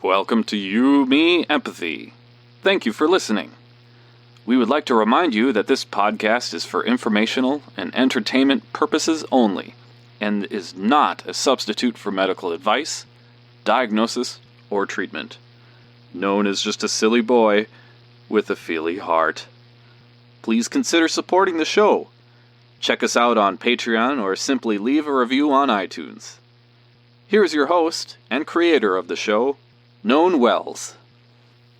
Welcome to You, Me, Empathy. Thank you for listening. We would like to remind you that this podcast is for informational and entertainment purposes only, and is not a substitute for medical advice, diagnosis, or treatment. Known as just a silly boy with a feely heart. Please consider supporting the show. Check us out on Patreon or simply leave a review on iTunes. Here's your host and creator of the show, Known Wells.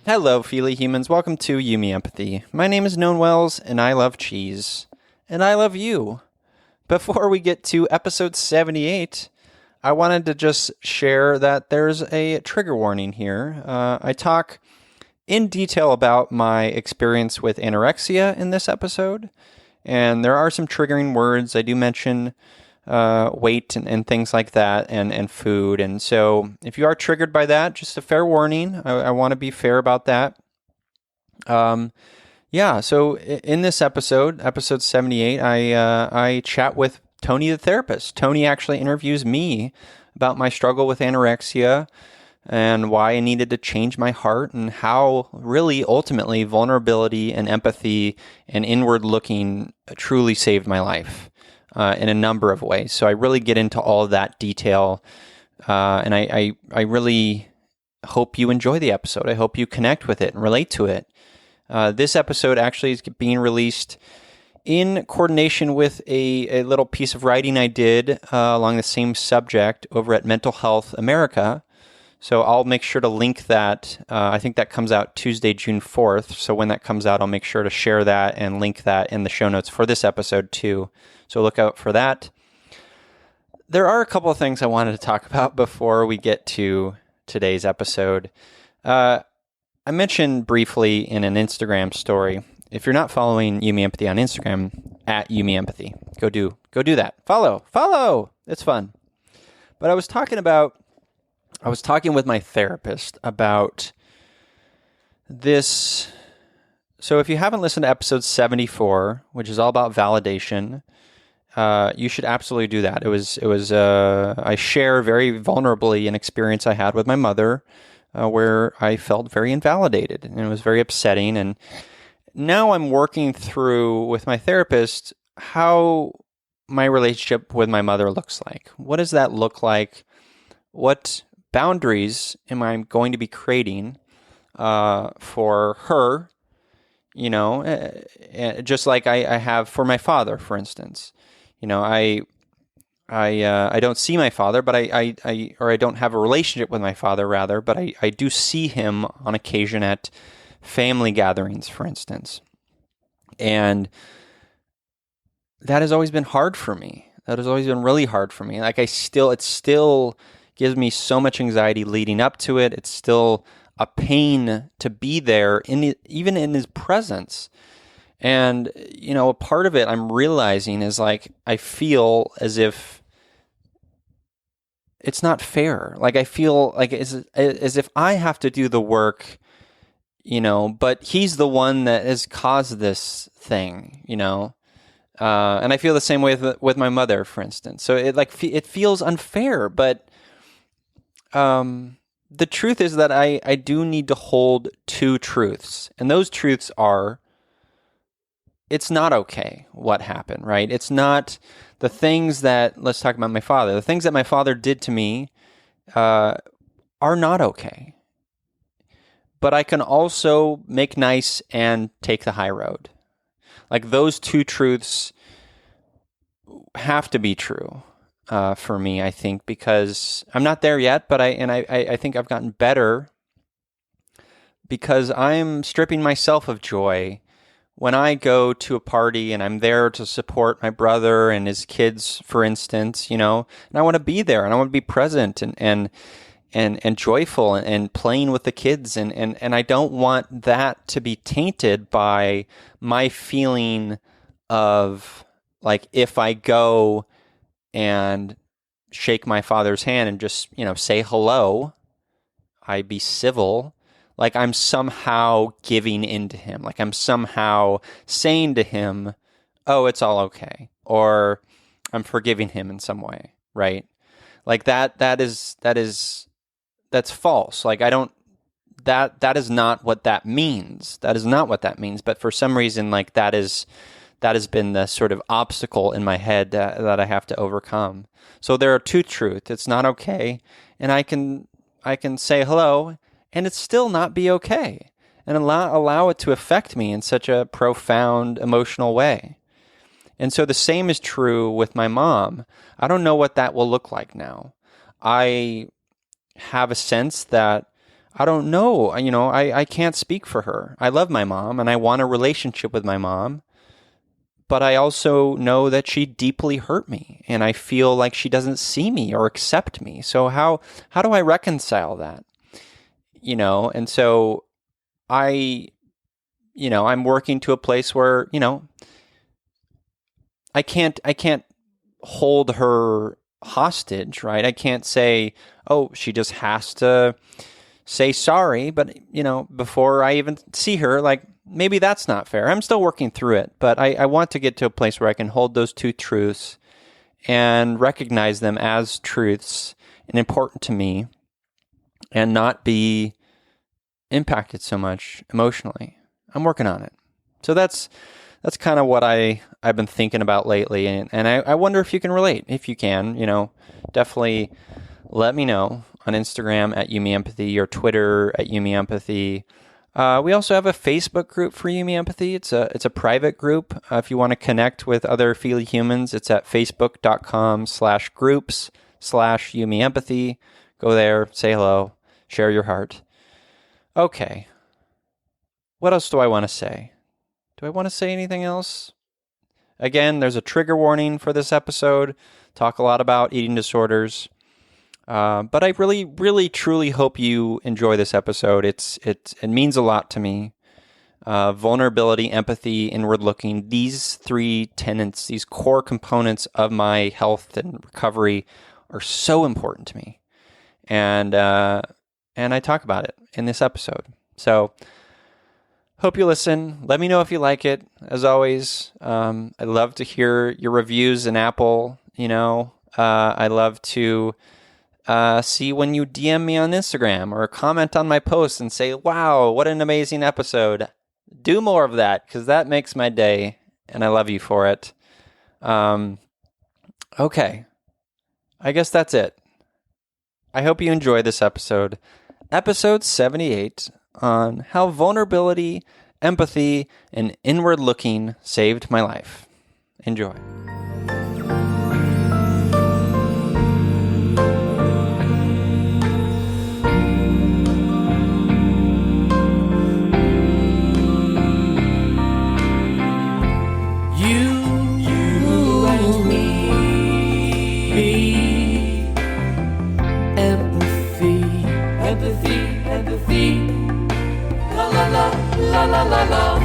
Hello, feely humans. Welcome to You, Me, Empathy. My name is Known Wells, and I love cheese. And I love you. Before we get to episode 78, I wanted to just share that there's a trigger warning here. I talk in detail about my experience with anorexia in this episode, and there are some triggering words. I do mention weight and things like that, and food. And so if you are triggered by that, just a fair warning. I want to be fair about that. So in this episode 78, I chat with Tony the therapist. Tony actually interviews me about my struggle with anorexia and why I needed to change my heart and how really ultimately vulnerability and empathy and inward looking truly saved my life in a number of ways. So I really get into all of that detail, and I really hope you enjoy the episode. I hope you connect with it and relate to it. This episode actually is being released in coordination with a little piece of writing I did along the same subject over at Mental Health America. So I'll make sure to link that. I think that comes out Tuesday, June 4th. So when that comes out, I'll make sure to share that and link that in the show notes for this episode too. So look out for that. There are a couple of things I wanted to talk about before we get to today's episode. I mentioned briefly in an Instagram story. If you're not following You, Me, Empathy on Instagram, at You, Me, Empathy, go do that. Follow. It's fun. But I was talking with my therapist about this. So if you haven't listened to episode 74, which is all about validation, you should absolutely do that. It was. I share very vulnerably an experience I had with my mother, where I felt very invalidated, and it was very upsetting. And now I'm working through with my therapist how my relationship with my mother looks like. What does that look like? What boundaries am I going to be creating for her? You know, just like I have for my father, for instance. You know, I don't see my father, but I don't have a relationship with my father, rather, but I do see him on occasion at family gatherings, for instance. And that has always been hard for me. That has always been really hard for me. Like it still gives me so much anxiety leading up to it. It's still a pain to be there even in his presence. And, you know, a part of it I'm realizing is like, I feel as if it's not fair. Like I feel like as if I have to do the work, you know, but he's the one that has caused this thing, you know. And I feel the same way with my mother, for instance. So it feels unfair, but the truth is that I do need to hold two truths. And those truths are, it's not okay what happened, right? It's not the things that, let's talk about my father. The things that my father did to me are not okay. But I can also make nice and take the high road. Like those two truths have to be true for me, I think, because I'm not there yet, but I think I've gotten better because I'm stripping myself of joy when I go to a party and I'm there to support my brother and his kids, for instance, you know, and I want to be there and I want to be present and joyful and playing with the kids. And I don't want that to be tainted by my feeling of like, if I go and shake my father's hand and just, you know, say hello, I be civil, like I'm somehow giving in to him, like I'm somehow saying to him, oh, it's all okay, or I'm forgiving him in some way, right? Like that's false. Like that is not what that means. That is not what that means. But for some reason, like that has been the sort of obstacle in my head that I have to overcome. So there are two truths. It's not okay, and I can say hello, and it's still not be okay, and allow it to affect me in such a profound emotional way. And so the same is true with my mom. I don't know what that will look like now. I have a sense that I don't know. I can't speak for her. I love my mom, and I want a relationship with my mom. But I also know that she deeply hurt me, and I feel like she doesn't see me or accept me. So how do I reconcile that? And so I'm working to a place where, I can't hold her hostage, right? I can't say, oh, she just has to say sorry, but before I even see her, like, maybe that's not fair. I'm still working through it, but I want to get to a place where I can hold those two truths and recognize them as truths and important to me, and not be impacted so much emotionally. I'm working on it. So that's kind of what I've been thinking about lately, and I wonder if you can relate. If you can, definitely let me know on Instagram at YouMeEmpathy or Twitter at YouMeEmpathy. We also have a Facebook group for You Me Empathy. It's a private group. If you want to connect with other Feely humans, it's at facebook.com/groups/You Me Empathy. Go there, say hello, share your heart. Okay. What else do I want to say? Do I want to say anything else? Again, there's a trigger warning for this episode. Talk a lot about eating disorders. But I really, really, truly hope you enjoy this episode. It means a lot to me. Vulnerability, empathy, inward looking. These three tenets, these core components of my health and recovery are so important to me. And I talk about it in this episode. So hope you listen. Let me know if you like it. As always, I love to hear your reviews in Apple. I love to see when you DM me on Instagram or comment on my post and say, wow, what an amazing episode. Do more of that, because that makes my day, and I love you for it. Okay. I guess that's it. I hope you enjoyed this episode. Episode 78 on how vulnerability, empathy, and inward looking saved my life. Enjoy. Me, empathy, yeah, la, la, la.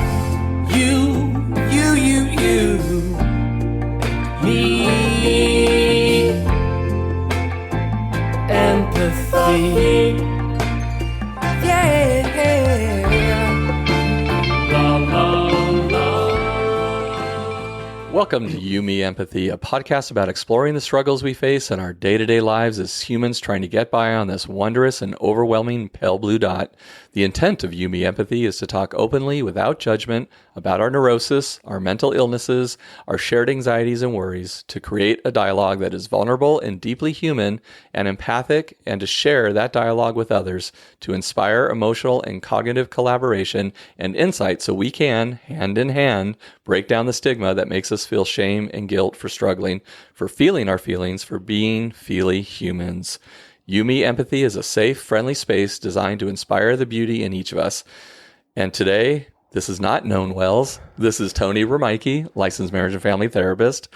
Welcome to You, Me, Empathy, a podcast about exploring the struggles we face in our day-to-day lives as humans trying to get by on this wondrous and overwhelming pale blue dot. The intent of You, Me, Empathy is to talk openly, without judgment, about our neurosis, our mental illnesses, our shared anxieties and worries, to create a dialogue that is vulnerable and deeply human and empathic, and to share that dialogue with others, to inspire emotional and cognitive collaboration and insight so we can, hand in hand, break down the stigma that makes us feel shame and guilt for struggling, for feeling our feelings, for being feely humans. You, Me, Empathy is a safe, friendly space designed to inspire the beauty in each of us. And today, this is not Known Wells. This is Tony Romaike, licensed marriage and family therapist.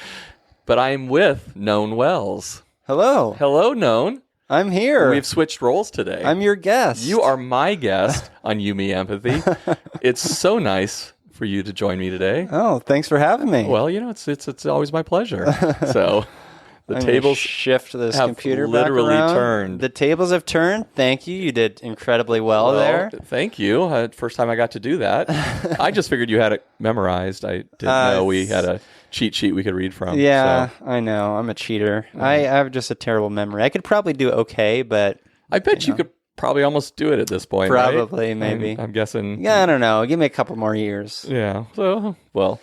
But I'm with Known Wells. Hello. Hello, Known. I'm here. We've switched roles today. I'm your guest. You are my guest on You, Me, Empathy. It's so nice for you to join me today. Oh, thanks for having me. Well, it's always my pleasure. So The I'm tables shift this have computer literally back around. turned. The tables have turned. Thank you. You did incredibly well there. Thank you. First time I got to do that. I just figured you had it memorized. I didn't know we had a cheat sheet we could read from. Yeah, so. I know. I'm a cheater. I have just a terrible memory. I could probably do okay, but I bet you could probably almost do it at this point. probably, right? maybe. I'm guessing. Yeah, I don't know. Give me a couple more years. Yeah. So, well,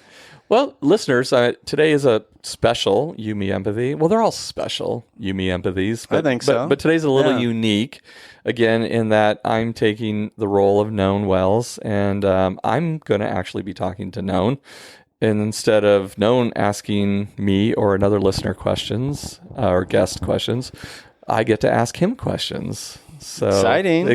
listeners, today is a special You Me Empathy. Well, they're all special You Me Empathies. But, I think so. But today's a little unique, again, in that I'm taking the role of Known Wells, and I'm going to actually be talking to Known. And instead of Known asking me or another listener questions or guest questions, I get to ask him questions. So exciting. I'm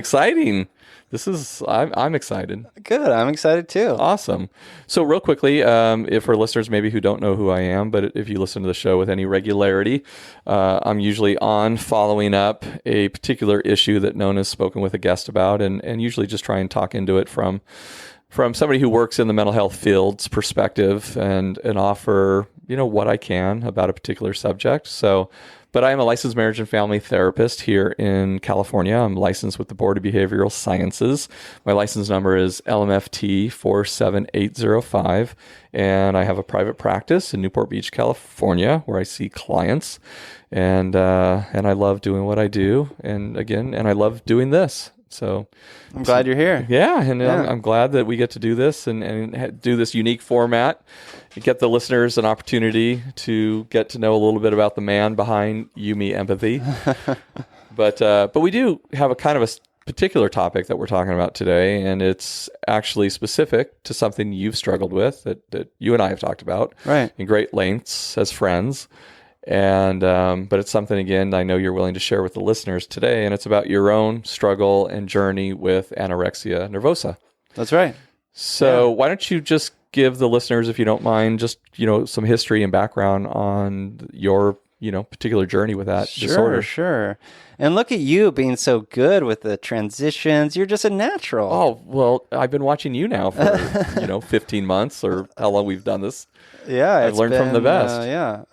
excited. Good. I'm excited too. Awesome. So real quickly, if for listeners maybe who don't know who I am, but if you listen to the show with any regularity, I'm usually on following up a particular issue that Known has spoken with a guest about, and usually just try and talk into it from somebody who works in the mental health field's perspective and offer, what I can about a particular subject. But I am a licensed marriage and family therapist here in California. I'm licensed with the Board of Behavioral Sciences. My license number is LMFT 47805, and I have a private practice in Newport Beach, California, where I see clients, and I love doing what I do, and I love doing this. So I'm glad you're here. Yeah, and I'm glad that we get to do this and do this unique format. Get the listeners an opportunity to get to know a little bit about the man behind You Me Empathy. But we do have a kind of a particular topic that we're talking about today, and it's actually specific to something you've struggled with that you and I have talked about in great lengths as friends. And but it's something, again, I know you're willing to share with the listeners today, and it's about your own struggle and journey with anorexia nervosa. That's right. So why don't you just give the listeners, if you don't mind, just some history and background on your particular journey with that disorder. Sure. And look at you being so good with the transitions. You're just a natural. Oh, well, I've been watching you now for 15 months or how long we've done this. Yeah, I've learned from the best.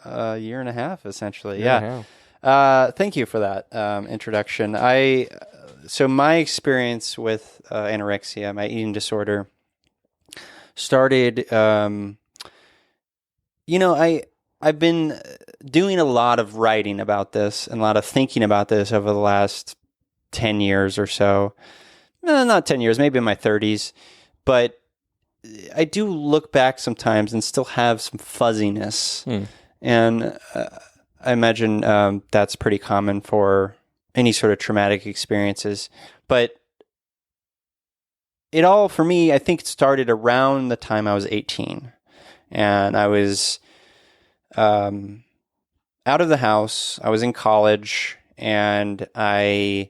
A year and a half, essentially. Thank you for that introduction. So my experience with anorexia, my eating disorder, started. I've been doing a lot of writing about this and a lot of thinking about this over the last 10 years or so. Not 10 years, maybe in my 30s, but I do look back sometimes and still have some fuzziness. And I imagine that's pretty common for any sort of traumatic experiences. But it all, for me, I think it started around the time I was 18. And I was out of the house. I was in college, and I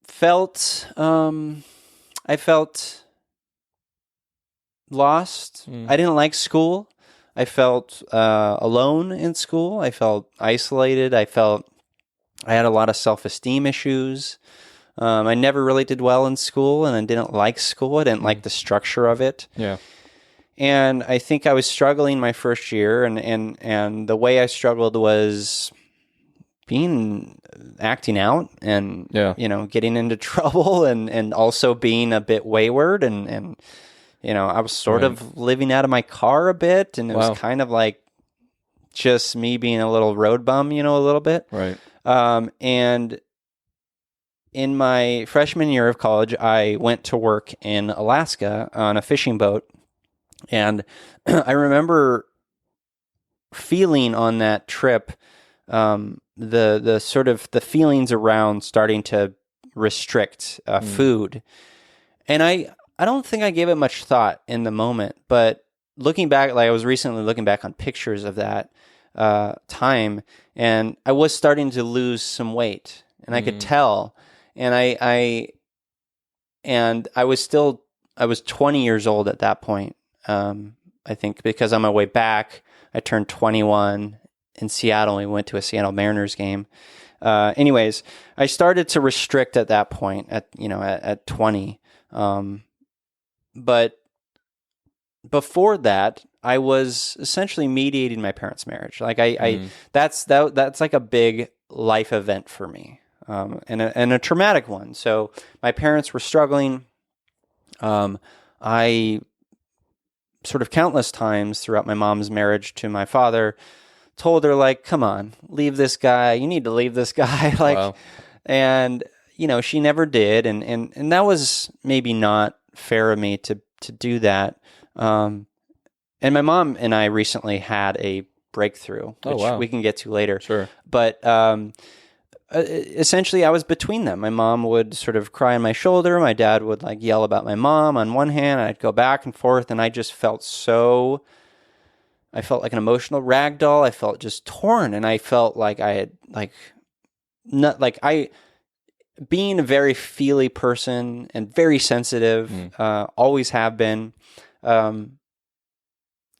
felt lost. I didn't like school. I felt alone in school. I felt isolated. I had a lot of self-esteem issues. I never really did well in school, and I didn't like school. I didn't like the structure of it. Yeah. And I think I was struggling my first year, and the way I struggled was acting out and getting into trouble and also being a bit wayward and I was sort of living out of my car a bit, and it was kind of like just me being a little road bum, a little bit. Right. And in my freshman year of college, I went to work in Alaska on a fishing boat. And I remember feeling on that trip the sort of the feelings around starting to restrict food. And I don't think I gave it much thought in the moment, but looking back, like I was recently looking back on pictures of that time, and I was starting to lose some weight, and I could tell. And I was 20 years old at that point. I think because on my way back, I turned 21 in Seattle. We went to a Seattle Mariners game. Anyways, I started to restrict at that point at 20. But before that, I was essentially mediating my parents' marriage. Like that's like a big life event for me, and a traumatic one. So my parents were struggling. I sort of countless times throughout my mom's marriage to my father told her, like, come on, leave this guy. You need to leave this guy. Like, Wow. and she never did. And that was maybe not fair of me to do that. And my mom and I recently had a breakthrough, which we can get to later. Sure. But essentially, I was between them. My mom would sort of cry on my shoulder. My dad would like yell about my mom on one hand. I'd go back and forth, and I just felt I felt like an emotional rag doll. I felt just torn, and I felt like I had being a very feely person and very sensitive, always have been.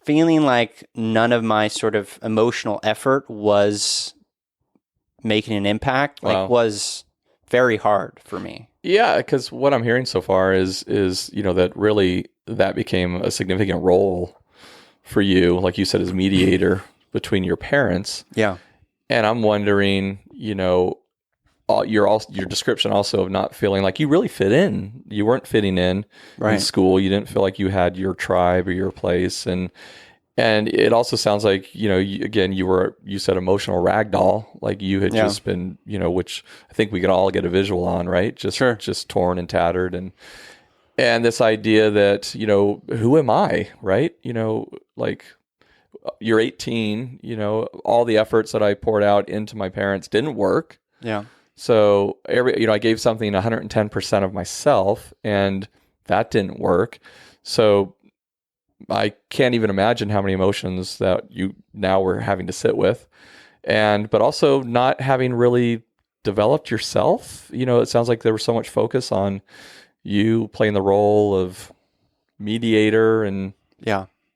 Feeling like none of my sort of emotional effort was making an impact, was very hard for me. Yeah, because what I'm hearing so far is that really that became a significant role for you, like you said, as mediator between your parents. Yeah, and I'm wondering, your description also of not feeling like you really fit in. You weren't fitting in school. You didn't feel like you had your tribe or your place, and it also sounds like you said emotional ragdoll, like you had just been which I think we can all get a visual on, right? Just torn and tattered, and this idea that who am I, right? Like you're 18, all the efforts that I poured out into my parents didn't work. Yeah. So I gave something 110% of myself, and that didn't work. So I can't even imagine how many emotions that you now were having to sit with, but also not having really developed yourself. It sounds like there was so much focus on you playing the role of mediator, and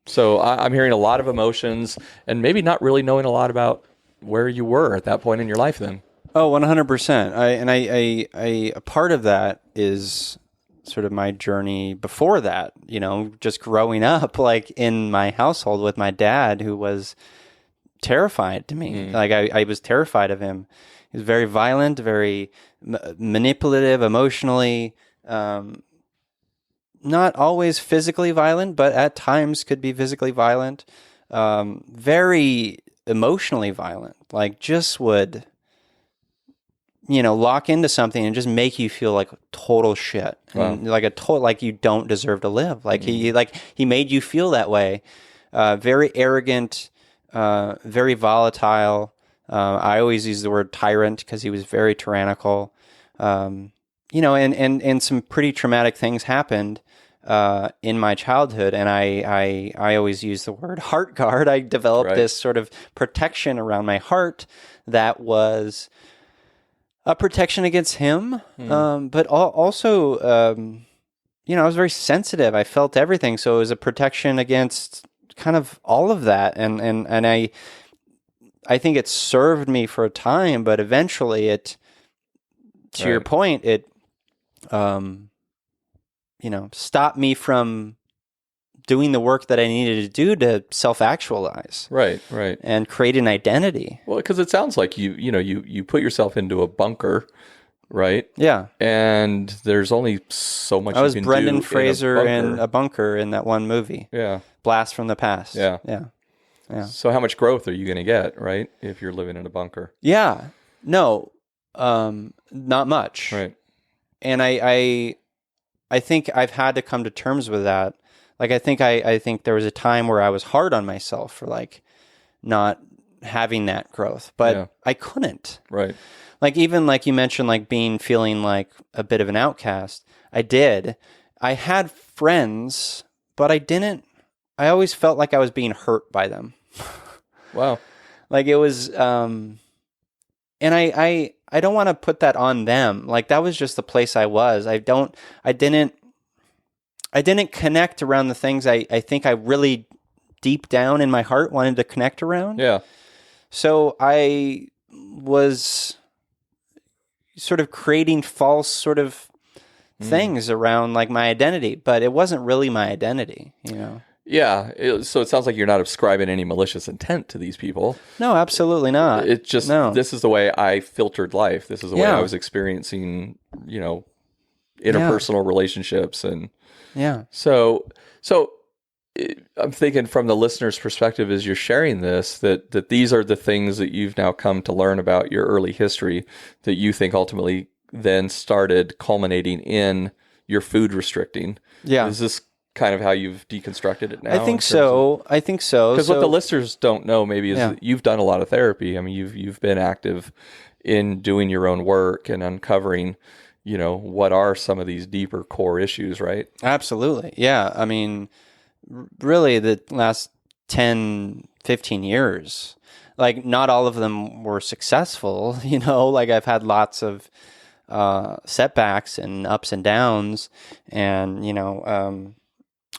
so I'm hearing a lot of emotions, and maybe not really knowing a lot about where you were at that point in your life then. Oh, 100%. A part of that is sort of my journey before that, just growing up like in my household with my dad, who was terrified to me. Like I was terrified of him. He was very violent, very manipulative emotionally, not always physically violent, but at times could be physically violent, very emotionally violent, like just would lock into something and just make you feel like total shit, and like you don't deserve to live. Like he made you feel that way. Very arrogant, very volatile. I always use the word tyrant because he was very tyrannical. And some pretty traumatic things happened in my childhood, and I always use the word heart guard. I developed this sort of protection around my heart that was a protection against him, but also, I was very sensitive. I felt everything, so it was a protection against kind of all of that, and I think it served me for a time, but eventually it, to your point, it, stopped me from doing the work that I needed to do to self-actualize. Right. And create an identity. Well, because it sounds like you put yourself into a bunker, right? Yeah. And there's only so much I was you can Brendan do Fraser in a bunker in that one movie. Yeah. Blast from the Past. Yeah. So how much growth are you going to get, right, if you're living in a bunker? Yeah. No, not much. Right. And I think I've had to come to terms with that. Like, I think there was a time where I was hard on myself for like not having that growth, but I couldn't. Right. Like, even like you mentioned, like feeling like a bit of an outcast. I did. I had friends, but I always felt like I was being hurt by them. Wow. Like it was, and I don't want to put that on them. Like that was just the place I was. I didn't connect around the things I think I really deep down in my heart wanted to connect around. Yeah. So I was sort of creating false sort of things around like my identity, but it wasn't really my identity, Yeah. So it sounds like you're not ascribing any malicious intent to these people. No, absolutely not. It's just, no. This is the way I filtered life. This is the way Yeah. I was experiencing, interpersonal relationships. And Yeah. so I'm thinking from the listener's perspective as you're sharing this, that these are the things that you've now come to learn about your early history that you think ultimately then started culminating in your food restricting. Yeah. Is this kind of how you've deconstructed it now? I think so. Because what the listeners don't know maybe is that you've done a lot of therapy. I mean, you've been active in doing your own work and uncovering, what are some of these deeper core issues, right? Absolutely. Yeah. I mean, really the last 10, 15 years, like not all of them were successful, like I've had lots of setbacks and ups and downs and,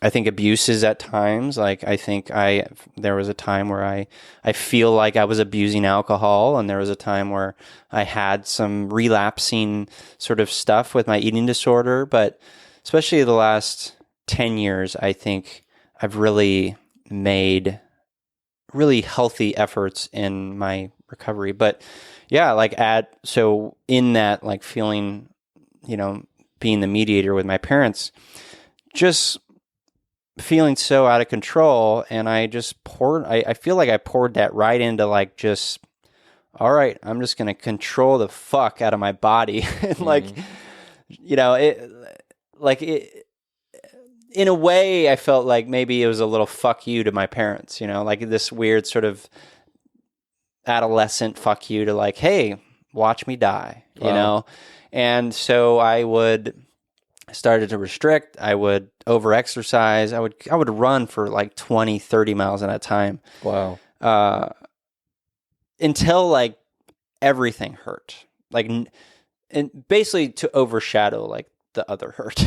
I think abuses at times. Like I think there was a time where I feel like I was abusing alcohol, and there was a time where I had some relapsing sort of stuff with my eating disorder. But especially the last 10 years, I think I've really made really healthy efforts in my recovery. But yeah, so in that, like feeling, being the mediator with my parents, just feeling so out of control, and I just I feel like I poured that right into like just, all right, I'm just going to control the fuck out of my body. And in a way I felt like maybe it was a little fuck you to my parents, like this weird sort of adolescent fuck you to like, hey, watch me die, And so I started to restrict. I would over-exercise. I would run for like 20, 30 miles at a time. Wow. Until like everything hurt. Like, and basically to overshadow like the other hurt.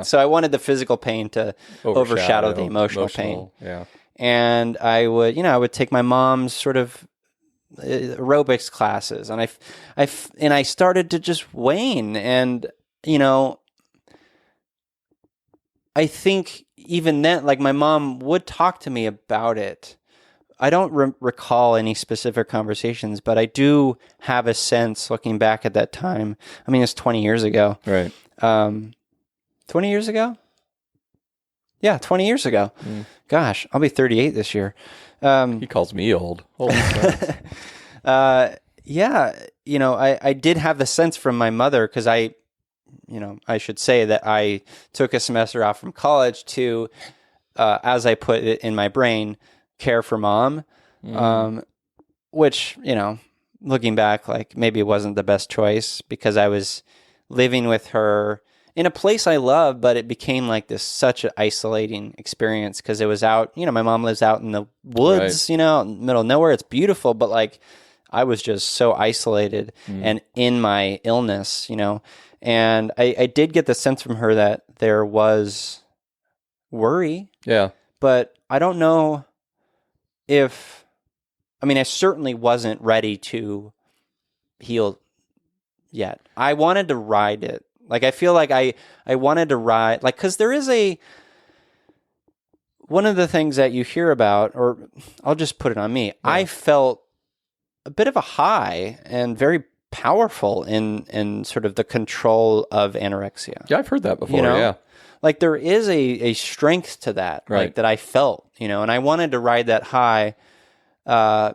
So I wanted the physical pain to overshadow the emotional pain. Yeah. And I would take my mom's sort of aerobics classes, and I started to just wane, and I think even then, like my mom would talk to me about it. I don't recall any specific conversations, but I do have a sense looking back at that time. I mean, it's 20 years ago. Right. 20 years ago? Yeah, 20 years ago. Gosh, I'll be 38 this year. He calls me old. Holy yeah, I did have the sense from my mother, because I should say that I took a semester off from college to, as I put it in my brain, care for mom, which, looking back, like maybe it wasn't the best choice, because I was living with her in a place I love, but it became like such an isolating experience, because it was out, my mom lives out in the woods, Right. Middle of nowhere. It's beautiful, but like I was just so isolated and in my illness, and I did get the sense from her that there was worry. Yeah. But I don't know I certainly wasn't ready to heal yet. I wanted to ride it. Like, I feel like I wanted to ride, like, because there is one of the things that you hear about, or I'll just put it on me. Yeah. I felt a bit of a high and very powerful in sort of the control of anorexia. Yeah, I've heard that before. Yeah. Like there is a strength to that, right. Like that I felt, and I wanted to ride that high, right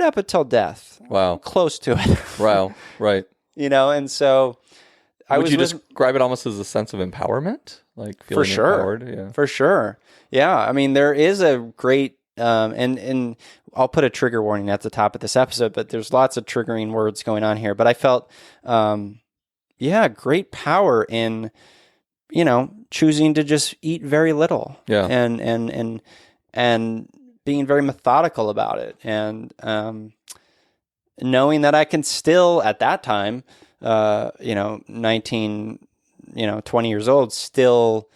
up until death. Wow. Close to it. Wow. Right. And so would you describe it almost as a sense of empowerment? Like feeling empowered? Yeah. For sure. Yeah. I mean, there is a great, and I'll put a trigger warning at the top of this episode, but there's lots of triggering words going on here. But I felt, great power in, choosing to just eat very little. Yeah. And being very methodical about it. And, knowing that I can still, at that time, 19, 20 years old, still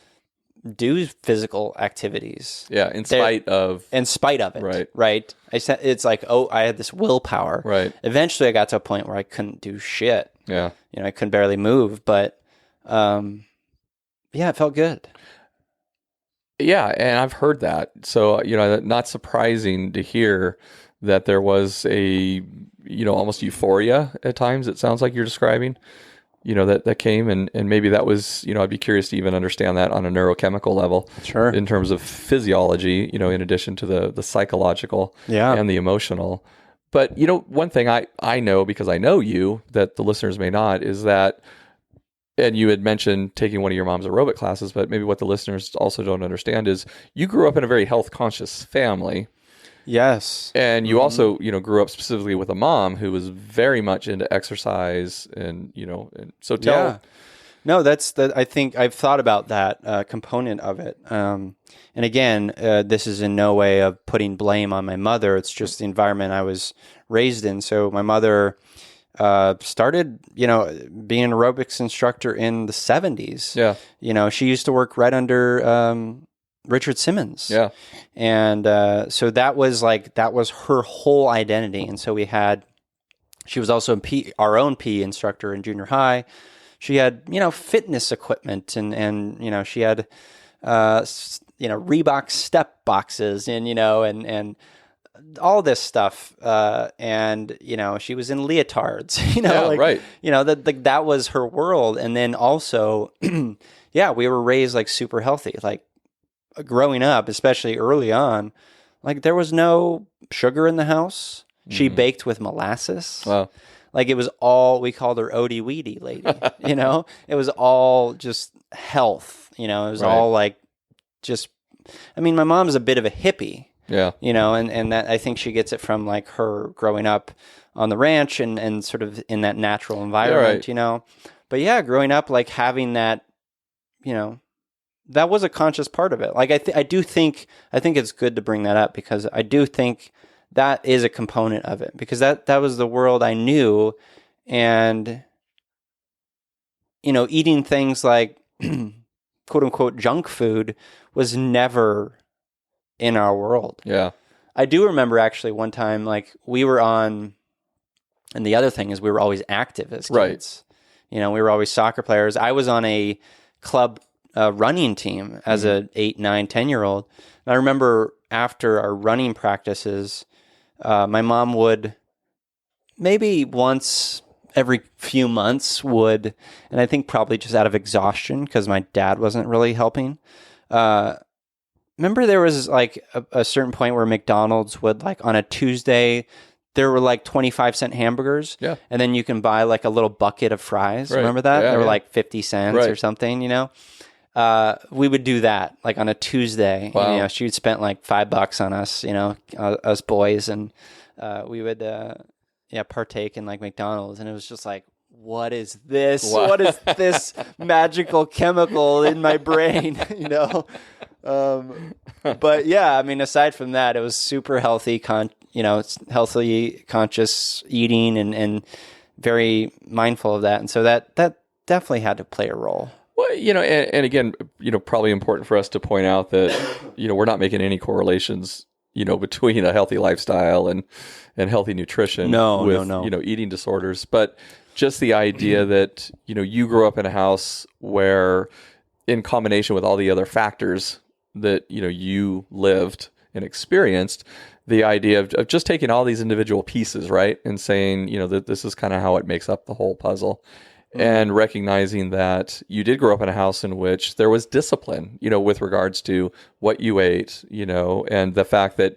do physical activities. Yeah, in spite of it. Right. Right. It's like, I had this willpower. Right. Eventually I got to a point where I couldn't do shit. Yeah. I couldn't barely move, but it felt good. Yeah, and I've heard that. So, not surprising to hear that there was a, almost euphoria at times, it sounds like you're describing, that came. And maybe that was, I'd be curious to even understand that on a neurochemical level. Sure. In terms of physiology, in addition to the psychological and the emotional. But, one thing I know, because I know you, that the listeners may not, is that, and you had mentioned taking one of your mom's aerobic classes, but maybe what the listeners also don't understand is you grew up in a very health conscious family. Yes. And you also, grew up specifically with a mom who was very much into exercise and, and so tell. Yeah. No, I think I've thought about that component of it. And again, this is in no way of putting blame on my mother. It's just the environment I was raised in. So my mother started, being an aerobics instructor in the 70s. Yeah. She used to work right under Richard Simmons. Yeah. And so that was her whole identity. And so she was also our own PE instructor in junior high. She had, fitness equipment and she had, Reebok step boxes and all this stuff. And, she was in leotards, right. That was her world. And then also, yeah, we were raised like super healthy, like growing up, especially early on, like there was no sugar in the house. She baked with molasses. Wow. Like it was all, we called her Odie Weedy lady, it was all just health, it was all like just, my mom's a bit of a hippie. Yeah. And that I think she gets it from like her growing up on the ranch and sort of in that natural environment, But yeah, growing up, like having that, that was a conscious part of it. Like I think it's good to bring that up because I do think that is a component of it because that was the world I knew. And, eating things like quote unquote junk food was never in our world. Yeah. I do remember actually one time, like we were on, and the other thing is we were always active as kids. Right. We were always soccer players. I was on a club running team as a 8, 9, 10-year-old. And I remember after our running practices, my mom would maybe once every few months and I think probably just out of exhaustion because my dad wasn't really helping. Remember there was like a certain point where McDonald's would like on a Tuesday, there were like 25-cent hamburgers. Yeah. And then you can buy like a little bucket of fries. Right. Remember that? Yeah, they were like 50 cents or something, we would do that like on a Tuesday. Wow. And, she would spend like $5 on us, us boys. And we would, partake in like McDonald's. And it was just like, what is this? Wow. What is this magical chemical in my brain? But yeah, aside from that, it was super healthy, healthy, conscious eating and very mindful of that. And so that definitely had to play a role. Well, and again, probably important for us to point out that, we're not making any correlations, between a healthy lifestyle and healthy nutrition with eating disorders. But just the idea that, you grew up in a house where in combination with all the other factors that, you lived and experienced, the idea of just taking all these individual pieces, right? And saying, that this is kind of how it makes up the whole puzzle. And recognizing that you did grow up in a house in which there was discipline, with regards to what you ate, and the fact that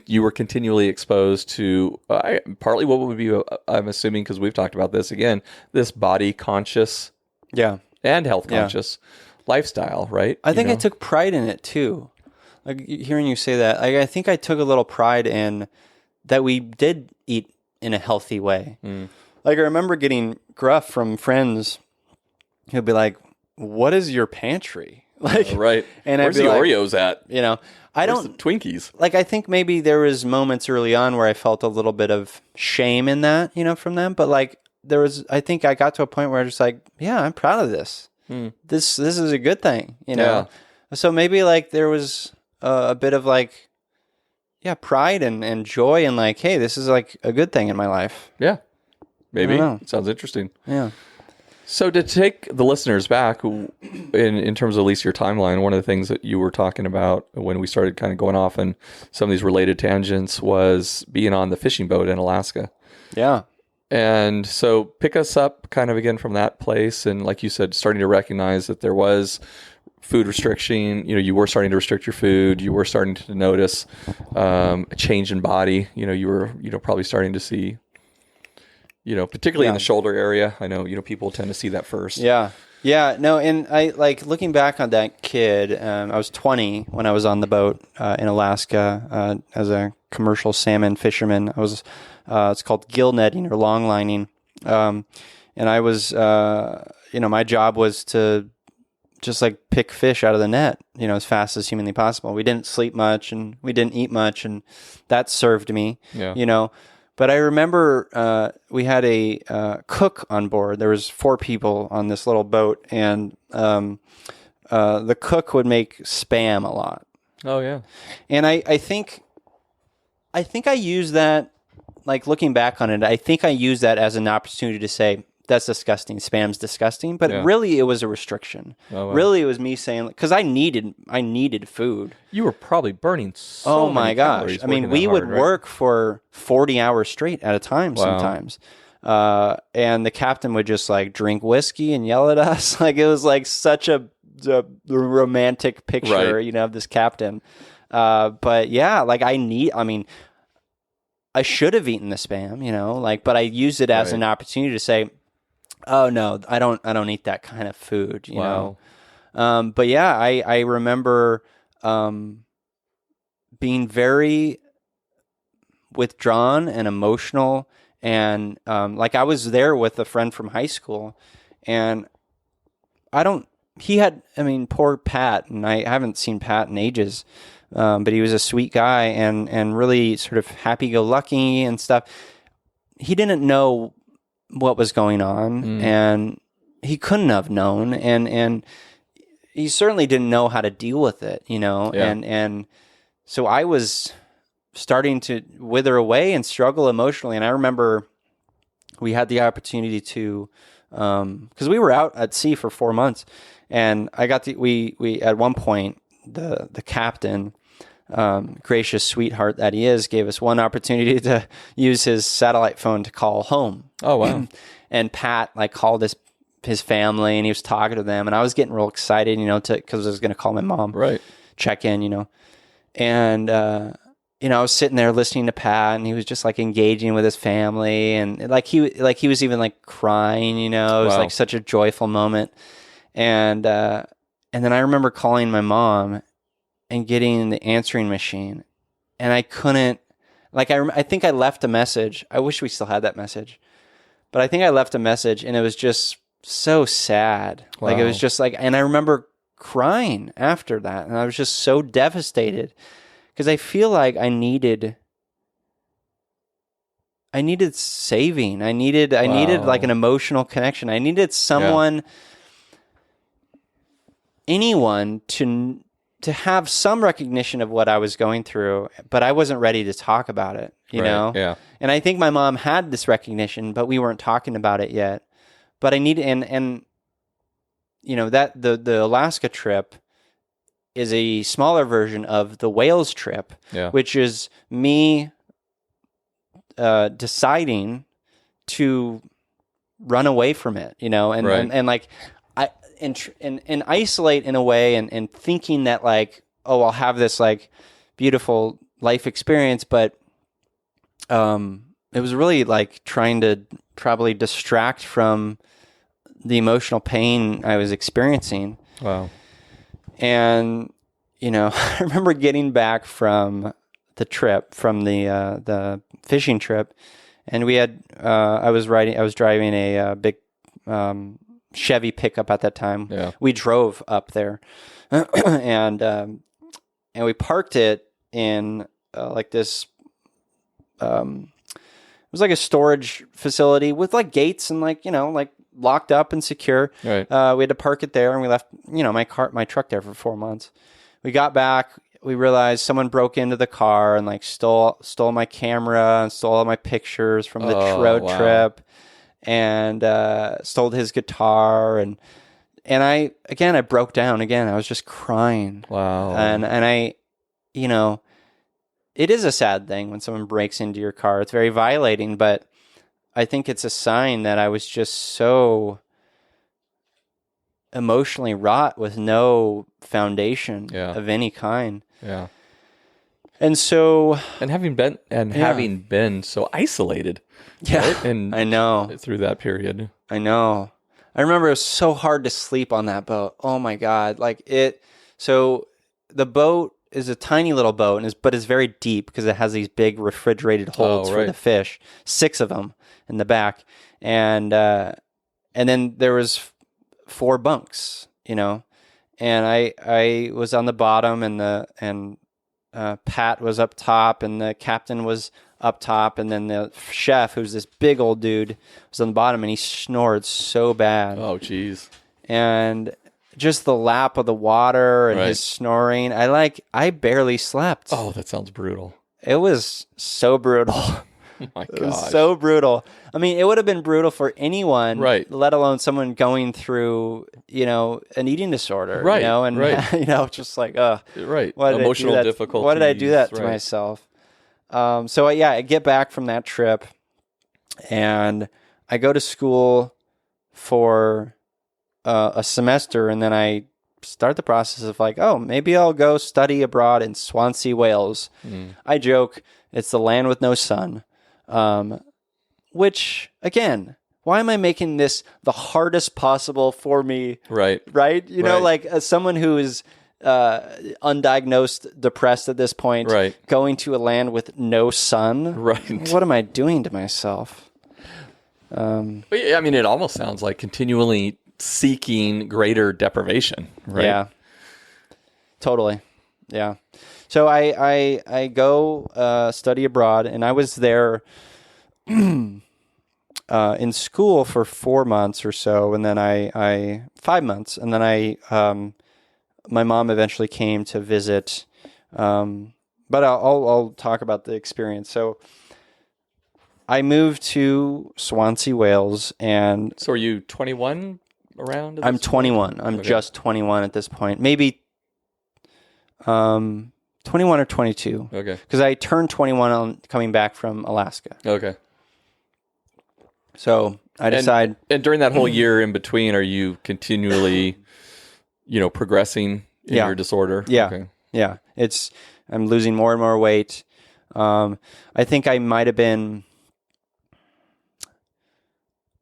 you were continually exposed to partly what would be, I'm assuming, because we've talked about this again, this body conscious and health conscious lifestyle, right? I think I took pride in it too. Like hearing you say that, I think I took a little pride in that we did eat in a healthy way. Like I remember getting gruff from friends who'd be like, "What is your pantry?" Like, right? And where's the Oreos at? I Where's don't the Twinkies. Like I think maybe there was moments early on where I felt a little bit of shame in that, from them. But like I think I got to a point where I was like, "Yeah, I'm proud of this. This is a good thing." Yeah. So maybe like there was a bit of like, pride and joy and like, hey, this is like a good thing in my life. Yeah. Maybe. It sounds interesting. Yeah. So to take the listeners back, in terms of at least your timeline, one of the things that you were talking about when we started kind of going off on some of these related tangents was being on the fishing boat in Alaska. Yeah. And so pick us up kind of again from that place. And like you said, starting to recognize that there was food restriction. You were starting to restrict your food. You were starting to notice a change in body. You were, probably starting to see, particularly in the shoulder area. I know, people tend to see that first. Yeah. Yeah. No, and I like looking back on that kid. I was 20 when I was on the boat in Alaska as a commercial salmon fisherman. I was, it's called gill netting or long lining. And I was, my job was to just like pick fish out of the net, as fast as humanly possible. We didn't sleep much and we didn't eat much, and that served me, But I remember we had a cook on board. There was 4 people on this little boat, and the cook would make Spam a lot. Oh yeah. And I think I use that, like looking back on it, I think I used that as an opportunity to say, that's disgusting. Spam's disgusting. But really, it was a restriction. Oh, wow. Really, it was me saying, because I needed food. You were probably burning so many calories. I mean, we would work for 40 hours straight at a time sometimes. And the captain would just like drink whiskey and yell at us. Like it was like such a romantic picture, of this captain. But yeah, like I should have eaten the Spam, but I used it as an opportunity to say, oh no, I don't eat that kind of food, you know? But yeah, I remember, being very withdrawn and emotional, and, like I was there with a friend from high school, and poor Pat, and I haven't seen Pat in ages, but he was a sweet guy and really sort of happy-go-lucky and stuff. He didn't know what was going on, and he couldn't have known, and he certainly didn't know how to deal with it, and so I was starting to wither away and struggle emotionally. And I remember we had the opportunity to, because we were out at sea for 4 months, and I got we at one point the captain, gracious sweetheart that he is, gave us one opportunity to use his satellite phone to call home. Oh, wow. And Pat called his family, and he was talking to them, and I was getting real excited, because I was going to call my mom, right, check in, and I was sitting there listening to Pat, and he was just engaging with his family, and he was even crying, it was such a joyful moment. And then I remember calling my mom and getting the answering machine, and I couldn't, I think I left a message. I wish we still had that message, but I think I left a message, and it was just so sad. Wow. It was just and I remember crying after that, and I was just so devastated, because I feel like I needed saving. I needed an emotional connection. I needed someone, anyone to have some recognition of what I was going through, but I wasn't ready to talk about it, you know? Yeah. And I think my mom had this recognition, but we weren't talking about it yet. But I need, and that the Alaska trip is a smaller version of the Wales trip, which is me deciding to run away from it, and isolate in a way, and thinking that I'll have this beautiful life experience, but it was really trying to probably distract from the emotional pain I was experiencing. Wow. And I remember getting back from the trip, from the fishing trip, and we had I was driving a big Chevy pickup at that time. Yeah. We drove up there, and we parked it in this. It was a storage facility with gates and locked up and secure. Right. We had to park it there, and we left my truck there for 4 months. We got back. We realized someone broke into the car and stole my camera and stole all my pictures from the road trip. and stole his guitar, and I broke down again. I was just crying. Wow. And I, it is a sad thing when someone breaks into your car. It's very violating, but I think it's a sign that I was just so emotionally wrought with no foundation of any kind. Yeah. And so, having been so isolated. Yeah. Right? And I know. Through that period. I know. I remember it was so hard to sleep on that boat. Oh my God. So the boat is a tiny little boat, but it's very deep because it has these big refrigerated holds for the fish, 6 of them in the back. And then there was 4 bunks, and I was on the bottom, and Pat was up top, and the captain was up top, and then the chef, who's this big old dude, was on the bottom, and he snored so bad. Oh, jeez. And just the lap of the water and his snoring, I barely slept. Oh, that sounds brutal. It was so brutal. Oh my gosh. It was so brutal. I mean, it would have been brutal for anyone, right? Let alone someone going through, an eating disorder, right? And just like, right, emotional difficulty. Why did I do that to myself? So I get back from that trip, and I go to school for a semester, and then I start the process of maybe I'll go study abroad in Swansea, Wales. I joke it's the land with no sun. Which, again, why am I making this the hardest possible for me? Right. Right? As someone who is undiagnosed depressed at this point, going to a land with no sun. Right. What am I doing to myself? It almost sounds like continually seeking greater deprivation, right? Yeah. Totally. Yeah. So I go study abroad, and I was there in school for 4 months or so, and then I 5 months, and then my mom eventually came to visit, but I'll talk about the experience. So I moved to Swansea, Wales, and so are you 21 around? I'm 21. I'm just 21 at this point. Maybe 21 or 22. Okay. Because I turned 21 on coming back from Alaska. Okay. So I decide. And during that whole year in between, are you continually, progressing in your disorder? Yeah. Okay. Yeah. I'm losing more and more weight. I think I might have been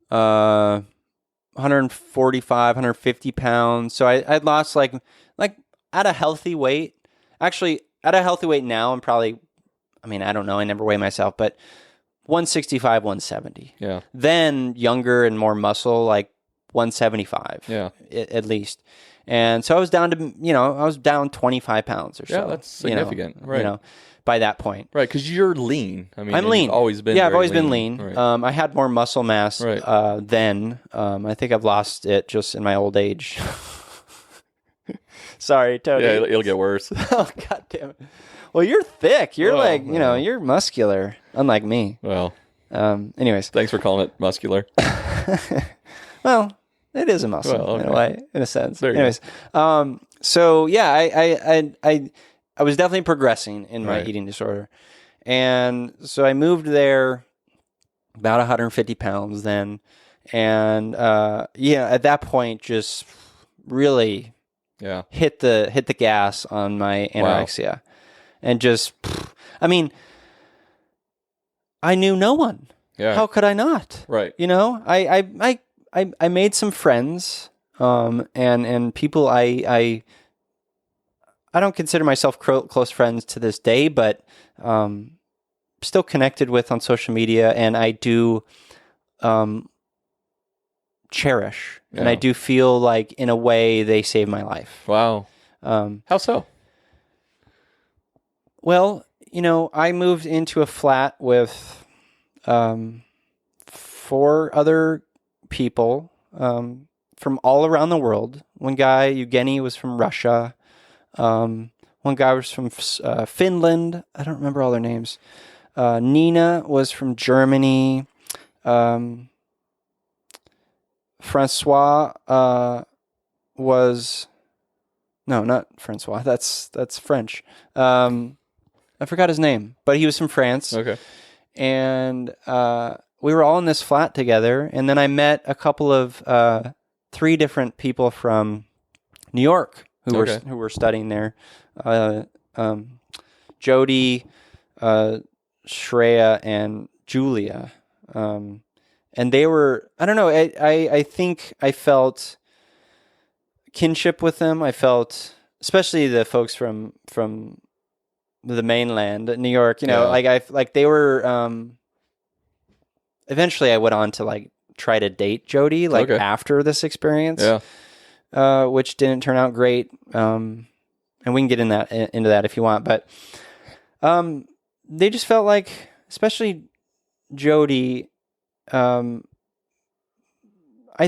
145, 150 pounds. So I'd lost like at a healthy weight. Actually, at a healthy weight now, I'm probably, I don't know. I never weigh myself, but 165, 170. Yeah. Then younger and more muscle, like 175. Yeah. At least. And so I was down to, I was down 25 pounds or so. Yeah, that's significant. Right. By that point. Right, because you're lean. I'm lean. You've always been I've always been lean. Right. I had more muscle mass then. I think I've lost it just in my old age. Sorry, Tony. Yeah, it'll get worse. Oh, God damn it. Well, you're thick. You're you're muscular, unlike me. Well, anyways. Thanks for calling it muscular. Well, it is a muscle in a way, in a sense. There anyways, so yeah, I was definitely progressing in my eating disorder. And so I moved there about 150 pounds then. And at that point, just really hit the gas on my anorexia. Wow. And just, I knew no one. Yeah. How could I not? Right. I made some friends, and people I don't consider myself close friends to this day, but still connected with on social media, and I do cherish, and I do feel like in a way they saved my life. Wow. How so? Well, I moved into a flat with 4 other people from all around the world. One guy, Evgeny, was from Russia. One guy was from Finland. I don't remember all their names. Nina was from Germany. Francois was no, not Francois. That's French. I forgot his name, but he was from France. Okay. And we were all in this flat together, and then I met a couple of 3 different people from New York who were studying there. Jody, Shreya, and Julia. And they were, I don't know, I think I felt kinship with them. I felt, especially the folks from the mainland, New York, like they were, eventually I went on to like try to date Jody, after this experience, which didn't turn out great. And we can get into that if you want, but, they just felt like, especially Jody, I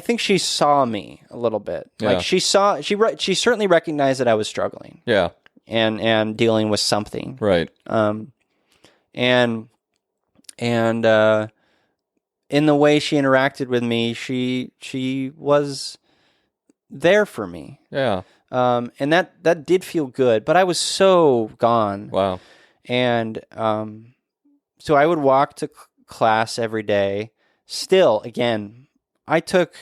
think she saw me a little bit. Yeah. Like she certainly recognized that I was struggling. Yeah. And dealing with something. Right. And in the way she interacted with me, she was there for me. Yeah. And that did feel good, but I was so gone. Wow. And so I would walk to class every day. Still, again, I think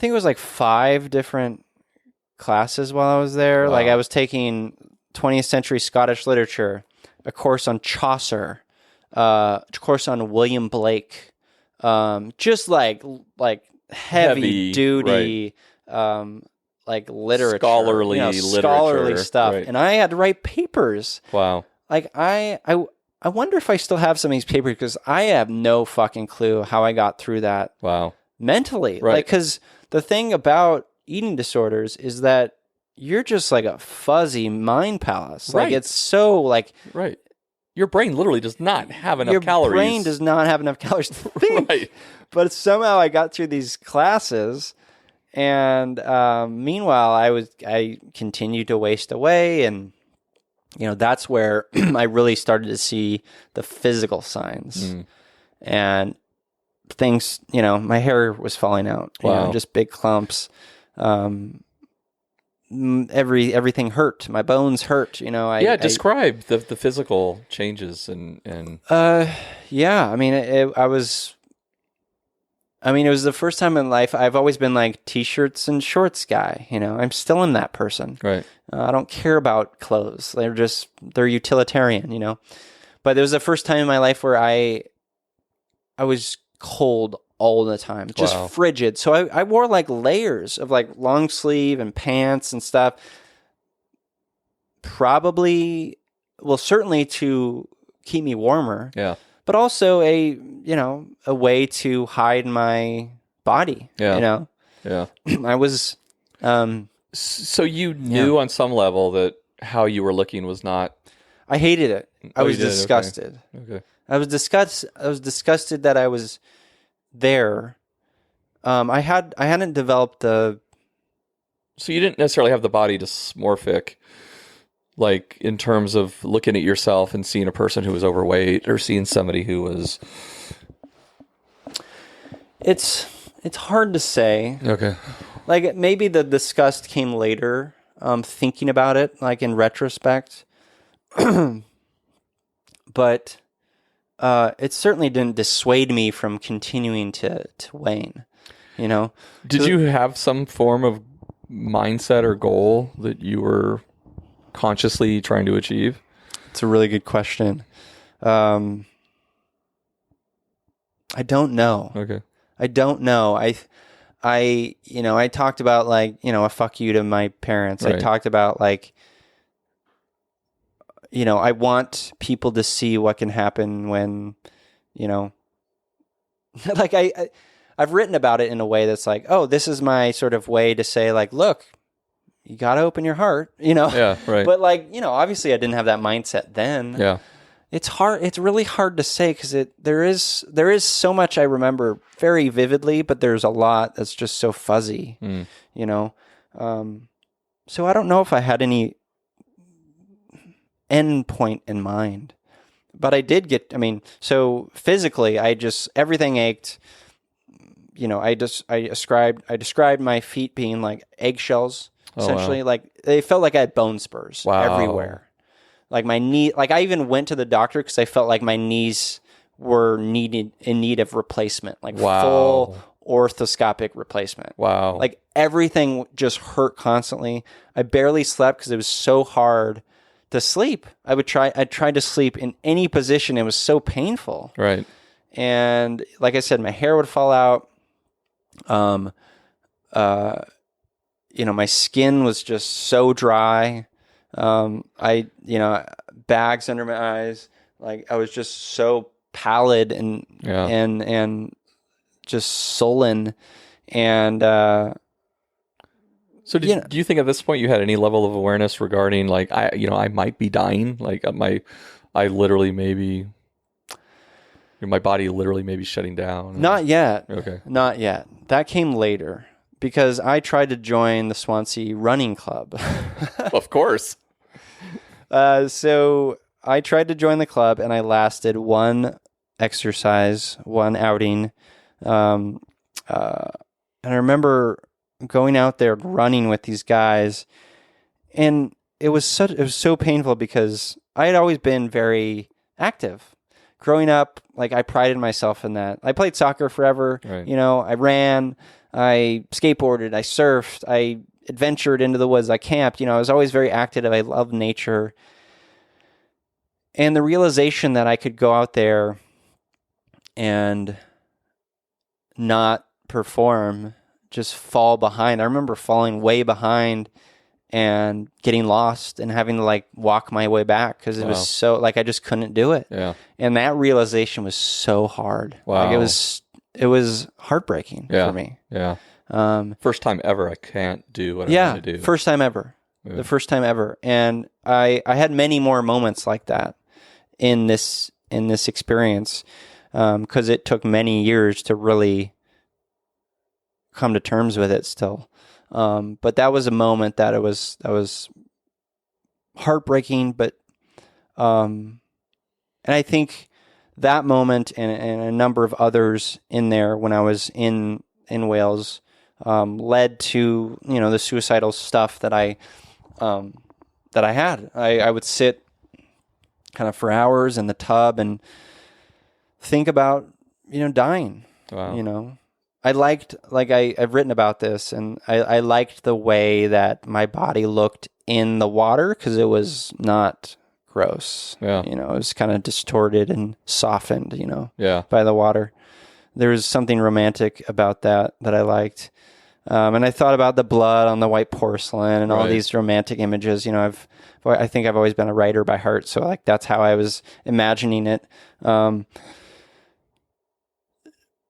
it was like 5 different classes while I was there. Wow. Like I was taking 20th century Scottish literature, a course on Chaucer, a course on William Blake, just like heavy duty, right. Like literature, scholarly stuff. Right. And I had to write papers. Wow. Like I wonder if I still have some of these papers, because I have no fucking clue how I got through that. Wow. Mentally. Right. Like, because the thing about eating disorders is that you're just like a fuzzy mind palace. Right. Like, it's so like... Right. Your brain literally does not have enough calories. Your brain does not have enough calories to think. Right. But somehow I got through these classes, and meanwhile I continued to waste away, and that's where I really started to see the physical signs. And things, my hair was falling out. Wow. Just big clumps. Everything hurt. My bones hurt. Describe the physical changes and. Yeah. I mean, it was the first time in life. I've always been like t-shirts and shorts guy. I'm still in that person. Right. I don't care about clothes. They're utilitarian. But it was the first time in my life where I was cold all the time, just frigid. So I wore like layers of like long sleeve and pants and stuff. Certainly to keep me warmer. Yeah. But also a way to hide my body. Yeah. Yeah. I was. So you knew on some level that how you were looking was not. I hated it. I was disgusted. Okay. I was disgusted that I was there. I hadn't developed the. So you didn't necessarily have the body dysmorphic, like in terms of looking at yourself and seeing a person who was overweight or seeing somebody who was. It's hard to say. Okay. Like maybe the disgust came later, thinking about it, like in retrospect. But it certainly didn't dissuade me from continuing to wane. Did you have some form of mindset or goal that you were consciously trying to achieve? It's a really good question. I don't know. Okay. I don't know. I talked about like, a fuck you to my parents. Right. I talked about like, I want people to see what can happen when, like I've written about it in a way that's like, oh, this is my sort of way to say like, look, you got to open your heart, Yeah, right. But like, obviously I didn't have that mindset then. Yeah. It's hard. It's really hard to say because there is so much I remember very vividly, but there's a lot that's just so fuzzy, So I don't know if I had any end point in mind, but I did get. So physically, everything ached. I described my feet being like eggshells, essentially. Wow. Like they felt like I had bone spurs Wow. everywhere. Like my knee, like I even went to the doctor because I felt like my knees were in need of replacement, like full orthoscopic replacement. Wow. Like everything just hurt constantly. I barely slept because it was so hard to sleep. I tried to sleep in any position. It was so painful. Right. And like I said, my hair would fall out. My skin was just so dry. Bags under my eyes. Like I was just so pallid and just sullen. And so do you think at this point you had any level of awareness regarding like I might be dying? Like I literally maybe my body literally may be shutting down. Not yet. Okay. Not yet. That came later because I tried to join the Swansea Running Club. Of course. So I tried to join the club and I lasted one exercise, one outing. And I remember going out there running with these guys, and it was so painful because I had always been very active. Growing up, like I prided myself in that. I played soccer forever. Right. I ran, I skateboarded, I surfed, I adventured into the woods, I camped. I was always very active. I loved nature. And the realization that I could go out there and not perform, just fall behind. I remember falling way behind and getting lost and having to like walk my way back because it was so like I just couldn't do it. Yeah. And that realization was so hard. Wow. Like it was heartbreaking for me. Yeah. First time ever I can't do what I want to do. First time ever. Yeah. The first time ever. And I had many more moments like that in this experience because it took many years to really come to terms with it still. But that was a moment that was heartbreaking, but and I think that moment and a number of others in there when I was in Wales led to the suicidal stuff that I had. I would sit kind of for hours in the tub and think about dying. Wow. I liked, I've written about this, and I liked the way that my body looked in the water because it was not gross. Yeah. It was kind of distorted and softened, by the water. There was something romantic about that I liked. And I thought about the blood on the white porcelain and all these romantic images. I think I've always been a writer by heart, so like that's how I was imagining it.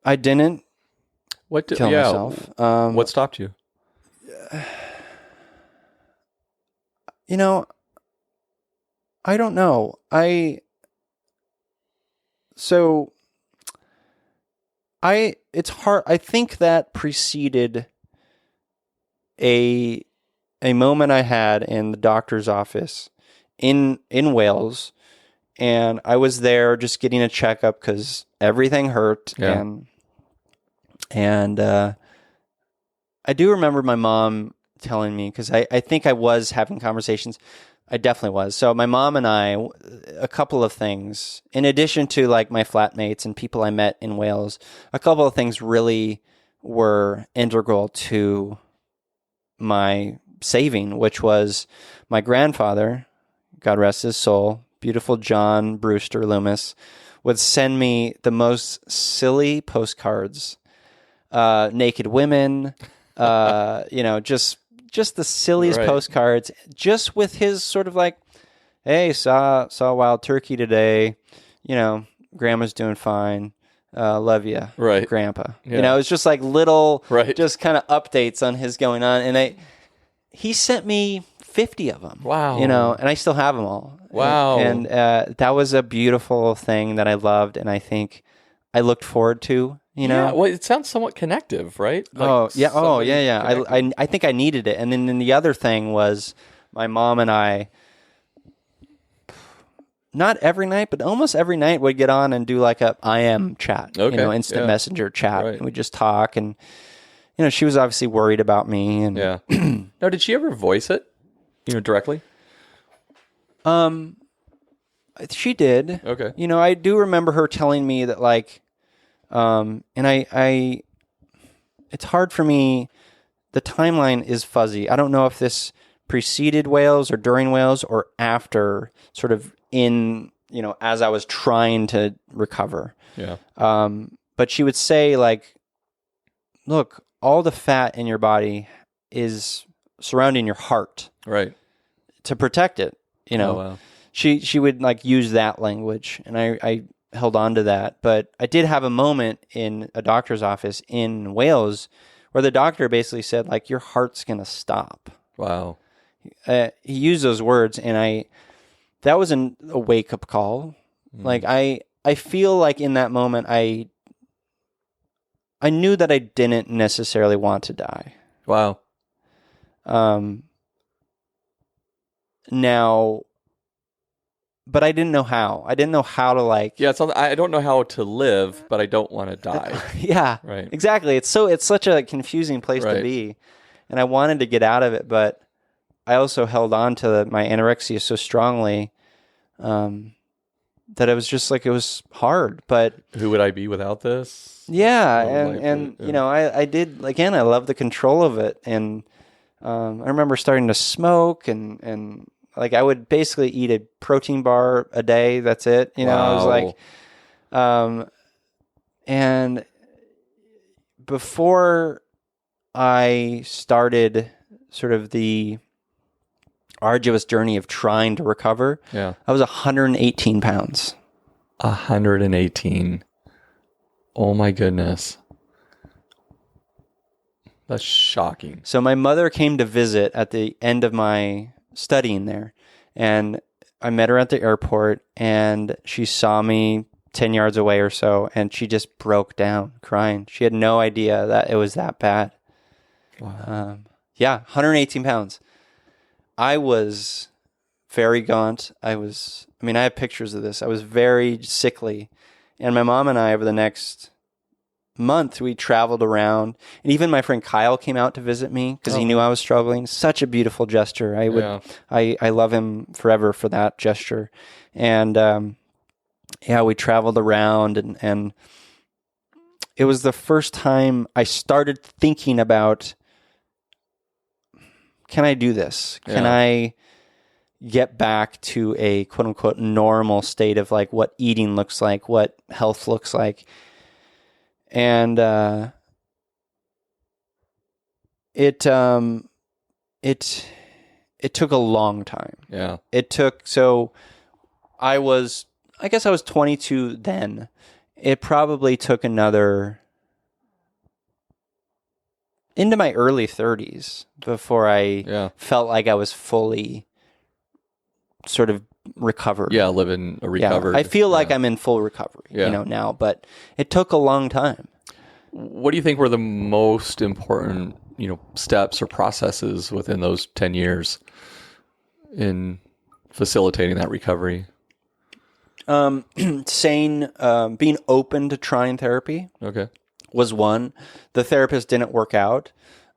I didn't kill myself. What stopped you? I don't know. It's hard. I think that preceded a moment I had in the doctor's office in Wales, and I was there just getting a checkup because everything hurt. Yeah. And I do remember my mom telling me, because I think I was having conversations. I definitely was. So my mom and I, a couple of things, in addition to like my flatmates and people I met in Wales, a couple of things really were integral to my saving, which was my grandfather, God rest his soul, beautiful John Brewster Loomis, would send me the most silly postcards, naked women, just the silliest postcards, just with his sort of like, hey, saw a wild turkey today, grandma's doing fine, love you, grandpa. Yeah. It's just like little, just kind of updates on his going on, and he sent me 50 of them. Wow. And I still have them all. Wow. And that was a beautiful thing that I loved, and I think I looked forward to. Yeah, well, it sounds somewhat connective, right? Like yeah. I think I needed it. And then the other thing was my mom and I, not every night, but almost every night would get on and do like a IM chat, instant messenger chat. Right. And we'd just talk. And, she was obviously worried about me. And Yeah. Now, did she ever voice it, directly? She did. Okay. I do remember her telling me that and I it's hard for me. The timeline is fuzzy. I don't know if this preceded Wales or during Wales or after, sort of in, as I was trying to recover. Yeah. But she would say look, all the fat in your body is surrounding your heart. Right. To protect it, Oh, wow. She would use that language, and I held on to that. But I did have a moment in a doctor's office in Wales where the doctor basically said, your heart's going to stop. Wow. He used those words, and that was a wake-up call. I feel in that moment, I knew that I didn't necessarily want to die. Wow. Now, but I didn't know how. I didn't know how to Yeah, I don't know how to live, but I don't want to die. Yeah, right. Exactly. It's such a confusing place to be, and I wanted to get out of it, but I also held on to my anorexia so strongly that it was just it was hard. But who would I be without this? Yeah, and I did again. I love the control of it, and I remember starting to smoke and. I would basically eat a protein bar a day. That's it. Wow. I was and before I started sort of the arduous journey of trying to recover, I was 118 pounds. 118. Oh my goodness. That's shocking. So my mother came to visit at the end of my studying there, and I met her at the airport, and she saw me 10 yards away or so, and she just broke down crying. She had no idea that it was that bad. Wow. 118 pounds. I was very gaunt. I have pictures of this. I was very sickly, and my mom and I, over the next month, we traveled around, and even my friend Kyle came out to visit me because he knew I was struggling. Such a beautiful gesture. I love him forever for that gesture. And we traveled around, and it was the first time I started thinking about, can I do this? Can I get back to a quote unquote normal state of what eating looks like, what health looks like? And it took a long time. Yeah. I guess I was 22 then. It probably took another into my early 30s before I felt like I was fully sort of recovered. Yeah, living a recovered. I feel like I'm in full recovery, now, but it took a long time. What do you think were the most important, steps or processes within those 10 years in facilitating that recovery? Being open to trying therapy. Okay. Was one. The therapist didn't work out.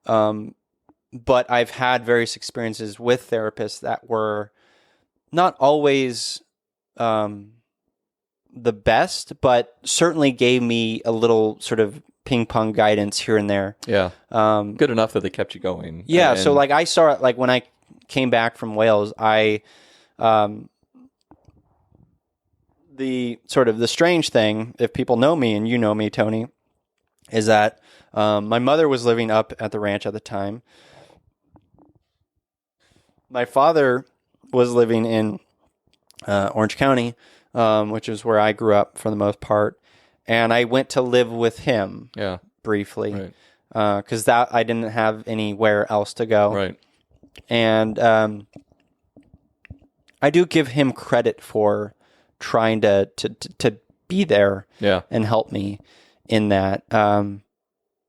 But I've had various experiences with therapists that were not always the best, but certainly gave me a little sort of ping pong guidance here and there. Yeah. Good enough that they kept you going. Yeah. And so I saw it when I came back from Wales, the strange thing, if people know me and you know me, Tony, is that my mother was living up at the ranch at the time. My father was living in Orange County, which is where I grew up for the most part. And I went to live with him briefly because I didn't have anywhere else to go. Right. And I do give him credit for trying to be there and help me in that.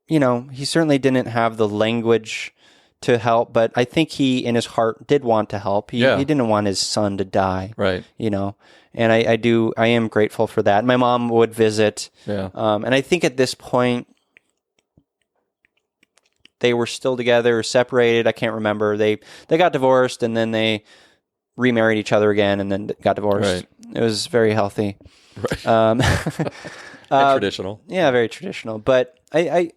He certainly didn't have the language to help, but I think he in his heart did want to help. He didn't want his son to die. Right. And I am grateful for that. My mom would visit. Yeah. And I think at this point they were still together or separated. I can't remember. They got divorced and then they remarried each other again and then got divorced. Right. It was very healthy. Right. And traditional. Yeah, very traditional. But I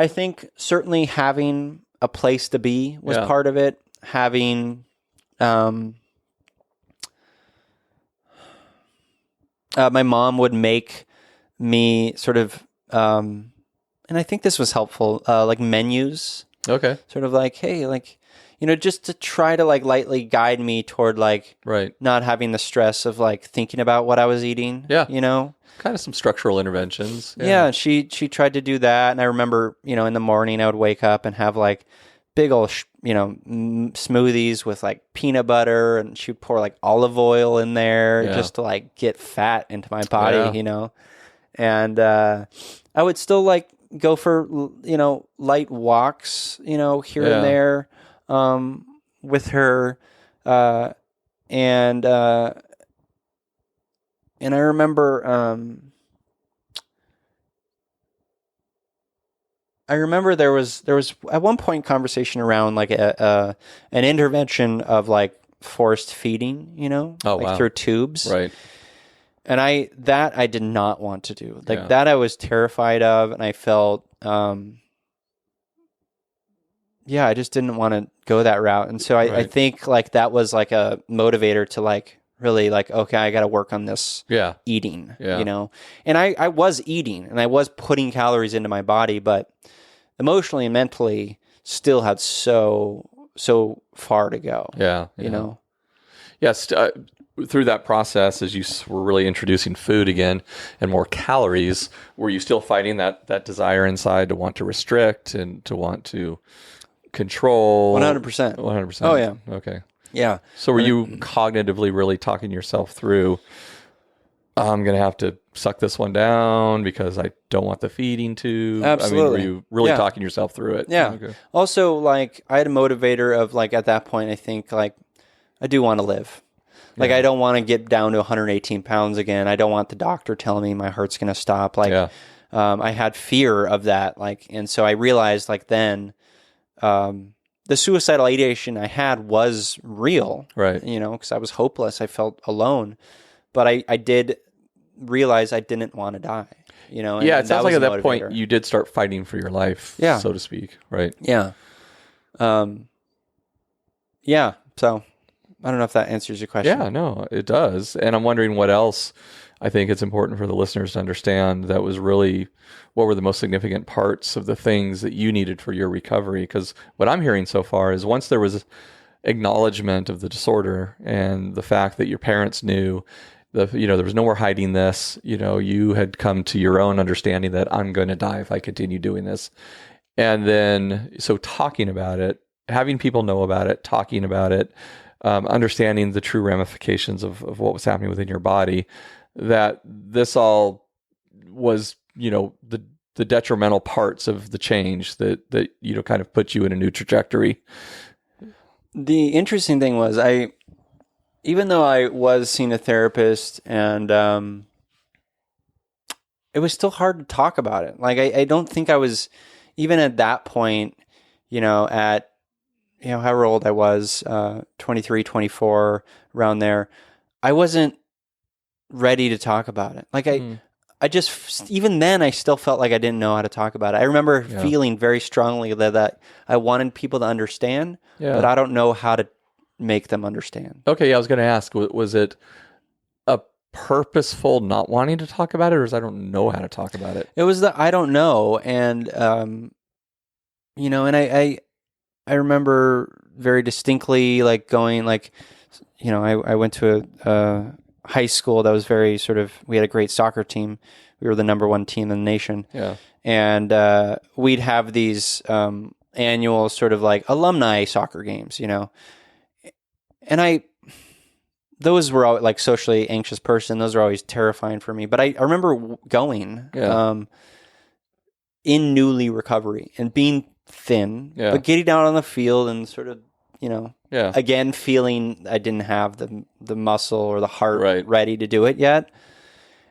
think certainly having a place to be was part of it. Having my mom would make me sort of, and I think this was helpful, like menus. Okay. Sort of like, hey, like, just to try to like lightly guide me toward like not having the stress of like thinking about what I was eating. Yeah. Kind of some structural interventions. Yeah. She tried to do that. And I remember, in the morning I would wake up and have like big old, smoothies with like peanut butter, and she'd pour like olive oil in there just to like get fat into my body, and I would still like go for, light walks, here and there, with her. And I remember, there was at one point conversation around like an intervention of like forced feeding, through tubes. Right. And I did not want to do. Like that I was terrified of, and I felt I just didn't want to go that route. And so I think like that was like a motivator to like really like, okay, I got to work on this eating, and I was eating and I was putting calories into my body, but emotionally and mentally still had so far to go. Yes. Through that process, as you were really introducing food again and more calories, were you still fighting that desire inside to want to restrict and to want to control? 100%. 100%. Oh yeah. Okay. Yeah. So were you cognitively really talking yourself through, I'm going to have to suck this one down because I don't want the feeding tube? Absolutely. I mean, were you really talking yourself through it? Yeah. Okay. Also, like, I had a motivator of, like, at that point, I think, like, I do want to live. Like, I don't want to get down to 118 pounds again. I don't want the doctor telling me my heart's going to stop. Like, I had fear of that. Like, and so I realized, like, then the suicidal ideation I had was real. Right. Because I was hopeless. I felt alone. But I did realize I didn't want to die. And it sounds like at that motivator. point you did start fighting for your life, so to speak. Right. Yeah. So I don't know if that answers your question. Yeah, no, it does. And I'm wondering what else I think it's important for the listeners to understand that was really, what were the most significant parts of the things that you needed for your recovery? Because what I'm hearing so far is once there was acknowledgement of the disorder and the fact that your parents knew, there was no more hiding this, you had come to your own understanding that I'm going to die if I continue doing this. And then, so talking about it, having people know about it, talking about it, understanding the true ramifications of what was happening within your body, that this all was, the detrimental parts of the change that kind of put you in a new trajectory. The interesting thing was even though I was seeing a therapist and it was still hard to talk about it. Like, I don't think I was, even at that point, at, however old I was, 23, 24, around there, I wasn't ready to talk about it. Like I just, even then I still felt like I didn't know how to talk about it. I remember feeling very strongly that I wanted people to understand, but I don't know how to make them understand. Okay. Yeah. I was going to ask, was it a purposeful not wanting to talk about it, or is I don't know how to talk about it? It was I don't know. And, and I remember very distinctly, like going, like, I went to a high school that was very sort of, we had a great soccer team. We were the number one team in the nation. Yeah. And we'd have these annual sort of like alumni soccer games, and those were all, like, socially anxious person. Those are always terrifying for me. But I remember going in newly recovery and being thin, Yeah. but getting out on the field and sort of, Yeah. again, feeling I didn't have the muscle or the heart Right. ready to do it yet.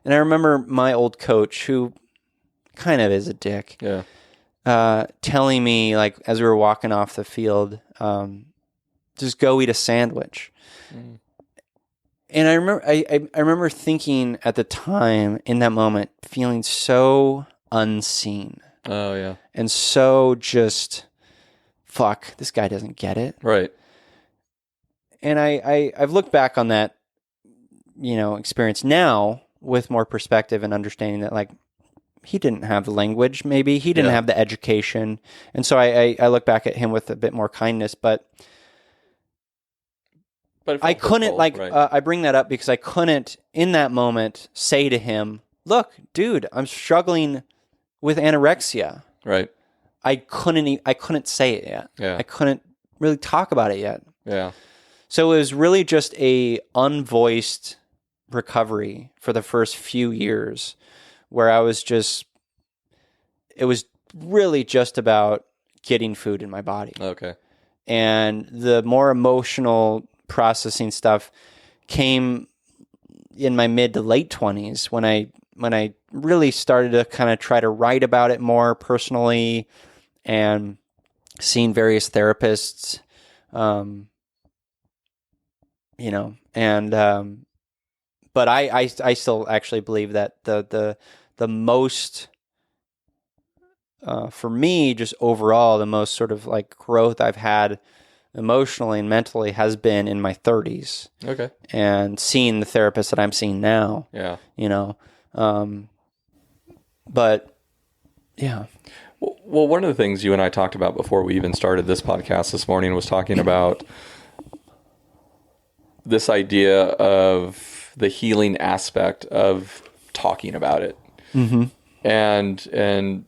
And I remember my old coach, who kind of is a dick, telling me, like, as we were walking off the field, just go eat a sandwich. And I remember, I remember thinking at the time, in that moment, feeling so unseen. Oh, yeah. And so just, fuck, this guy doesn't get it. Right. And I've looked back on that, experience now with more perspective and understanding that, like, he didn't have the language, maybe. He didn't have the education. And so I look back at him with a bit more kindness, but I couldn't, I bring that up because I couldn't, in that moment, say to him, look, dude, I'm struggling with anorexia. Right. I couldn't say it yet. Yeah. I couldn't really talk about it yet. Yeah. So it was really just a unvoiced recovery for the first few years where it was really just about getting food in my body. Okay. And the more emotional processing stuff came in my mid to late 20s when I really started to kind of try to write about it more personally and seeing various therapists, but I still actually believe that the most, for me, just overall, the most sort of like growth I've had emotionally and mentally has been in my 30s. Okay. And seeing the therapist that I'm seeing now. Yeah. But yeah. Well, one of the things you and I talked about before we even started this podcast this morning was talking about this idea of the healing aspect of talking about it. Mm-hmm. And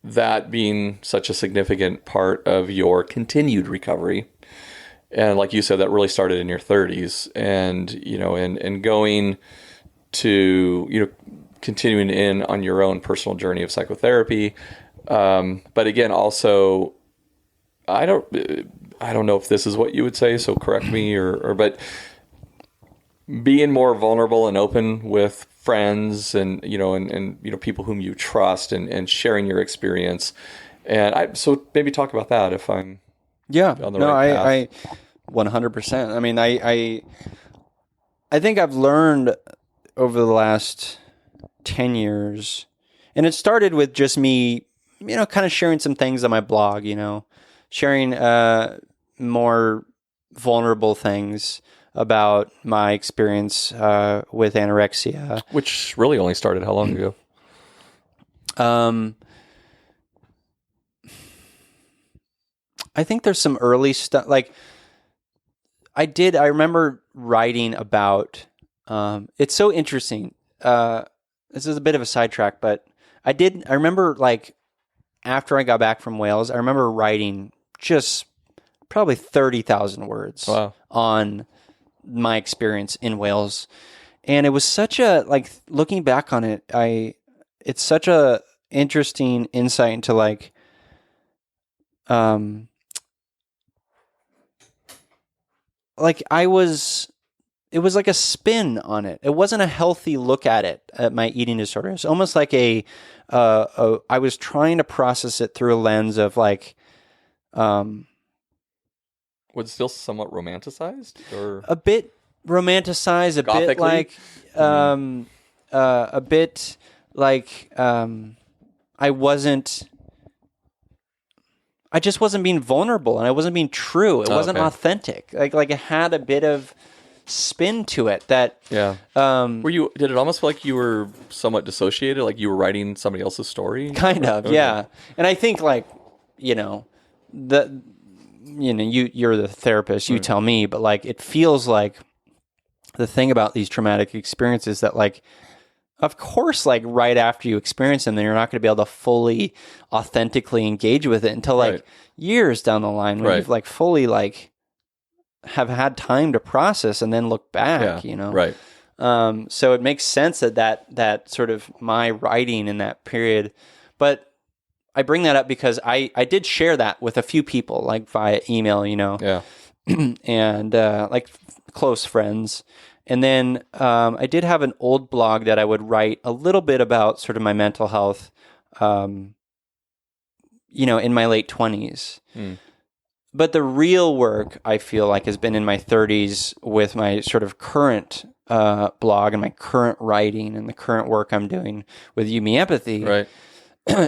that being such a significant part of your continued recovery. And like you said, that really started in your 30s and, and going to, continuing in on your own personal journey of psychotherapy. But again, also, I don't know if this is what you would say, so correct me but being more vulnerable and open with friends and people whom you trust and sharing your experience. And so maybe talk about that if I'm on the right path. I 100%. I mean, I think I've learned over the last 10 years, and it started with just me, kind of sharing some things on my blog, sharing more vulnerable things about my experience with anorexia. Which really only started how long ago? I think there's some early stuff. Like, I remember writing about, it's so interesting. This is a bit of a sidetrack, but I remember, like, after I got back from Wales, I remember writing just probably 30,000 words on my experience in Wales. And it was such a, like, looking back on it, it's such a interesting insight into, like, it was like a spin on it. It wasn't a healthy look at my eating disorder. It's almost like I was trying to process it through a lens of, like, was it still somewhat romanticized, or a bit romanticized, a bit like, a bit like, I just wasn't being vulnerable and I wasn't being true. It wasn't authentic. Like it had a bit of spin to it that. Yeah. Did it almost feel like you were somewhat dissociated? Like you were writing somebody else's story? Kind of, yeah. And I think, like, you're the therapist, you tell me, but, like, it feels like the thing about these traumatic experiences that, like, of course, like, right after you experience them, then you're not going to be able to fully, authentically engage with it until, like, years down the line when you've, like, fully, like, have had time to process and then look back, Right. So it makes sense that sort of my writing in that period, but I bring that up because I did share that with a few people, like via email, Yeah. and like close friends. And then I did have an old blog that I would write a little bit about sort of my mental health, in my late 20s. But the real work, I feel like, has been in my 30s with my sort of current blog and my current writing and the current work I'm doing with You Me Empathy. Right.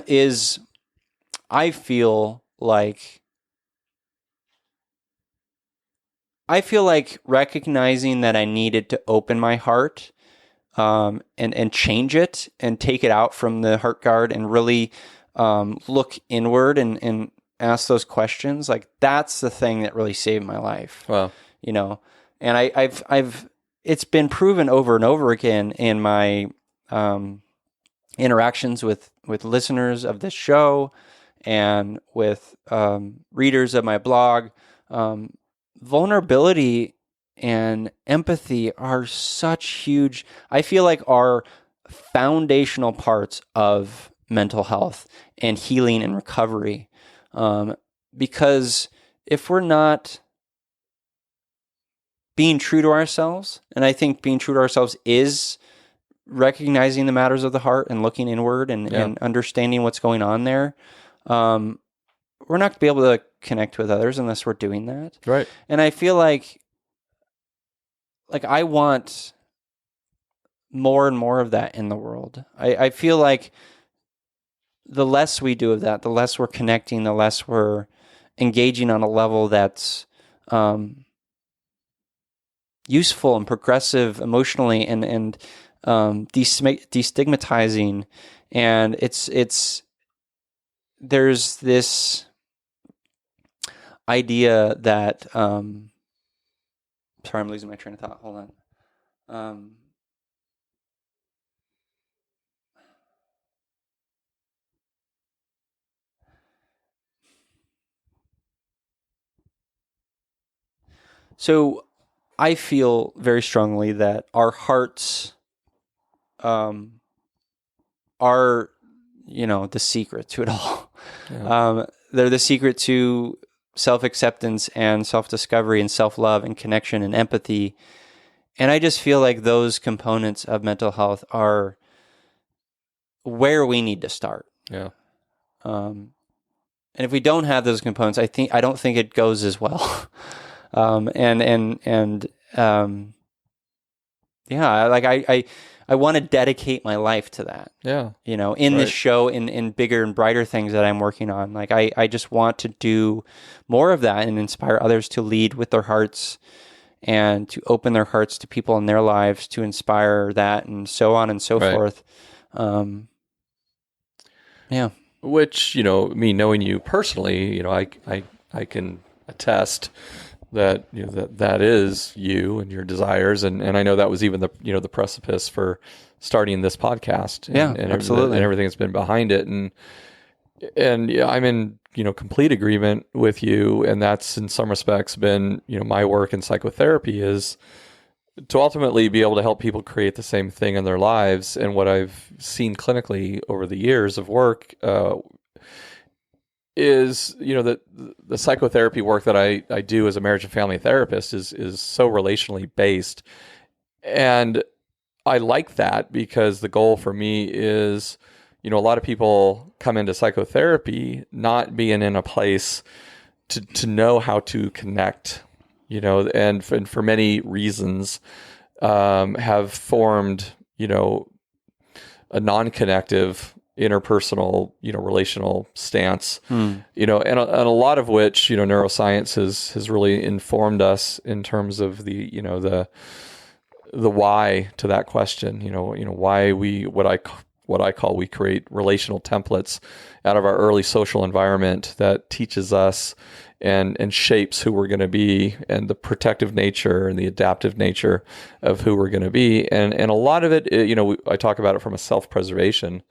Is I feel like recognizing that I needed to open my heart and change it and take it out from the heart guard and really look inward and ask those questions. Like, that's the thing that really saved my life. Wow. And I've it's been proven over and over again in my interactions with listeners of this show and with readers of my blog. Vulnerability and empathy are such huge, I feel like, are foundational parts of mental health and healing and recovery. Because if we're not being true to ourselves, and I think being true to ourselves is recognizing the matters of the heart and looking inward and understanding what's going on there, we're not going to be able to connect with others unless we're doing that. Right. And I feel like I want more and more of that in the world. I feel like the less we do of that, the less we're connecting, the less we're engaging on a level that's useful and progressive emotionally and destigmatizing. And there's this idea that sorry, I'm losing my train of thought. Hold on. So I feel very strongly that our hearts are, the secret to it all. Yeah. They're the secret to self-acceptance and self-discovery and self-love and connection and empathy. And I just feel like those components of mental health are where we need to start. Yeah. And if we don't have those components, I don't think it goes as well. I want to dedicate my life to that. Yeah. In this show, in bigger and brighter things that I'm working on. Like, I just want to do more of that and inspire others to lead with their hearts and to open their hearts to people in their lives, to inspire that, and so on and so forth. Yeah. Which, me knowing you personally, I can attest that that is you and your desires, and I know that was even the precipice for starting this podcast, and absolutely, and everything that's been behind it, and I'm in complete agreement with you, and that's in some respects been my work in psychotherapy is to ultimately be able to help people create the same thing in their lives. And what I've seen clinically over the years of work is, that the psychotherapy work that I do as a marriage and family therapist is so relationally based. And I like that because the goal for me is, a lot of people come into psychotherapy not being in a place to know how to connect, and for many reasons have formed, a non-connective interpersonal, relational stance, and a lot of which, neuroscience has really informed us in terms of the why to that question, why what I call we create relational templates out of our early social environment that teaches us and shapes who we're going to be, and the protective nature and the adaptive nature of who we're going to be. And a lot of it, I talk about it from a self-preservation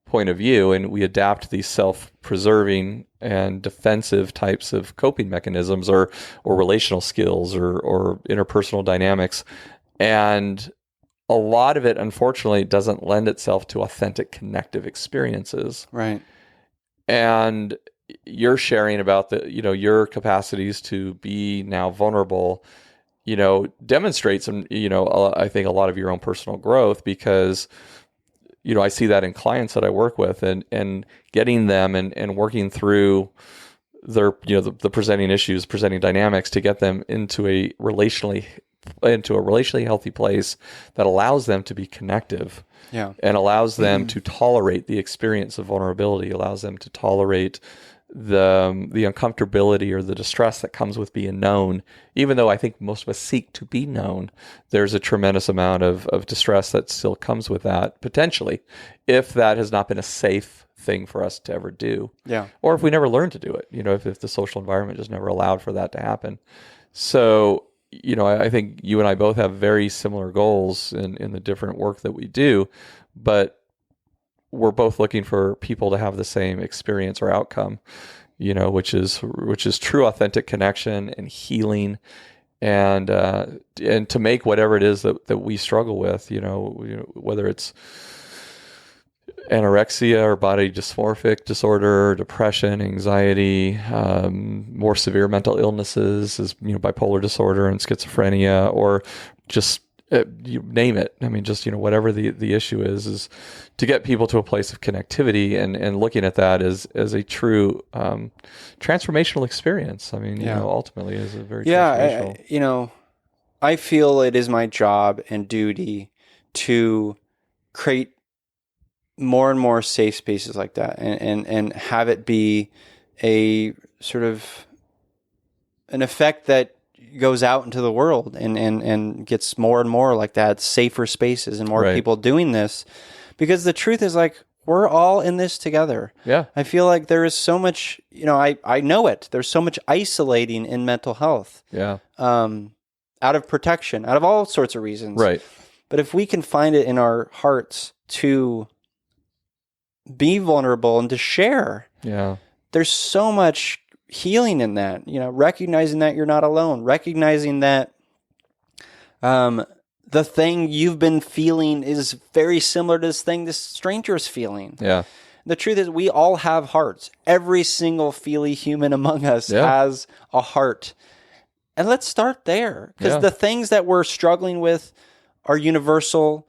point of view, and we adapt these self-preserving and defensive types of coping mechanisms or relational skills or interpersonal dynamics. And a lot of it, unfortunately, doesn't lend itself to authentic connective experiences. Right. And you're sharing about your capacities to be now vulnerable, demonstrates some, I think a lot of your own personal growth, because, I see that in clients that I work with, and getting them and working through their, the presenting issues, presenting dynamics, to get them into a relationally healthy place that allows them to be connective. Yeah. And allows them to tolerate the experience of vulnerability, allows them to tolerate the uncomfortability or the distress that comes with being known. Even though I think most of us seek to be known, there's a tremendous amount of distress that still comes with that, potentially, if that has not been a safe thing for us to ever do. Yeah. Or if we never learned to do it, if the social environment just never allowed for that to happen. So, I think you and I both have very similar goals in the different work that we do, but we're both looking for people to have the same experience or outcome, which is true, authentic connection and healing, and to make whatever it is that we struggle with, whether it's anorexia or body dysmorphic disorder, depression, anxiety, more severe mental illnesses as bipolar disorder and schizophrenia, or just you name it. I mean, just whatever the issue is to get people to a place of connectivity and looking at that as a true transformational experience. I mean, ultimately is a very transformational. I feel it is my job and duty to create more and more safe spaces like that, and have it be a sort of an effect that goes out into the world and gets more and more like that, safer spaces and more people doing this, because the truth is, like, we're all in this together. Yeah. I feel like there is so much, I know it. There's so much isolating in mental health. Yeah. Out of protection, out of all sorts of reasons. Right. But if we can find it in our hearts to be vulnerable and to share. Yeah. There's so much healing in that, recognizing that you're not alone, recognizing that the thing you've been feeling is very similar to this thing this stranger is feeling. Yeah. The truth is, we all have hearts. Every single feely human among us has a heart. And let's start there, because the things that we're struggling with are universal.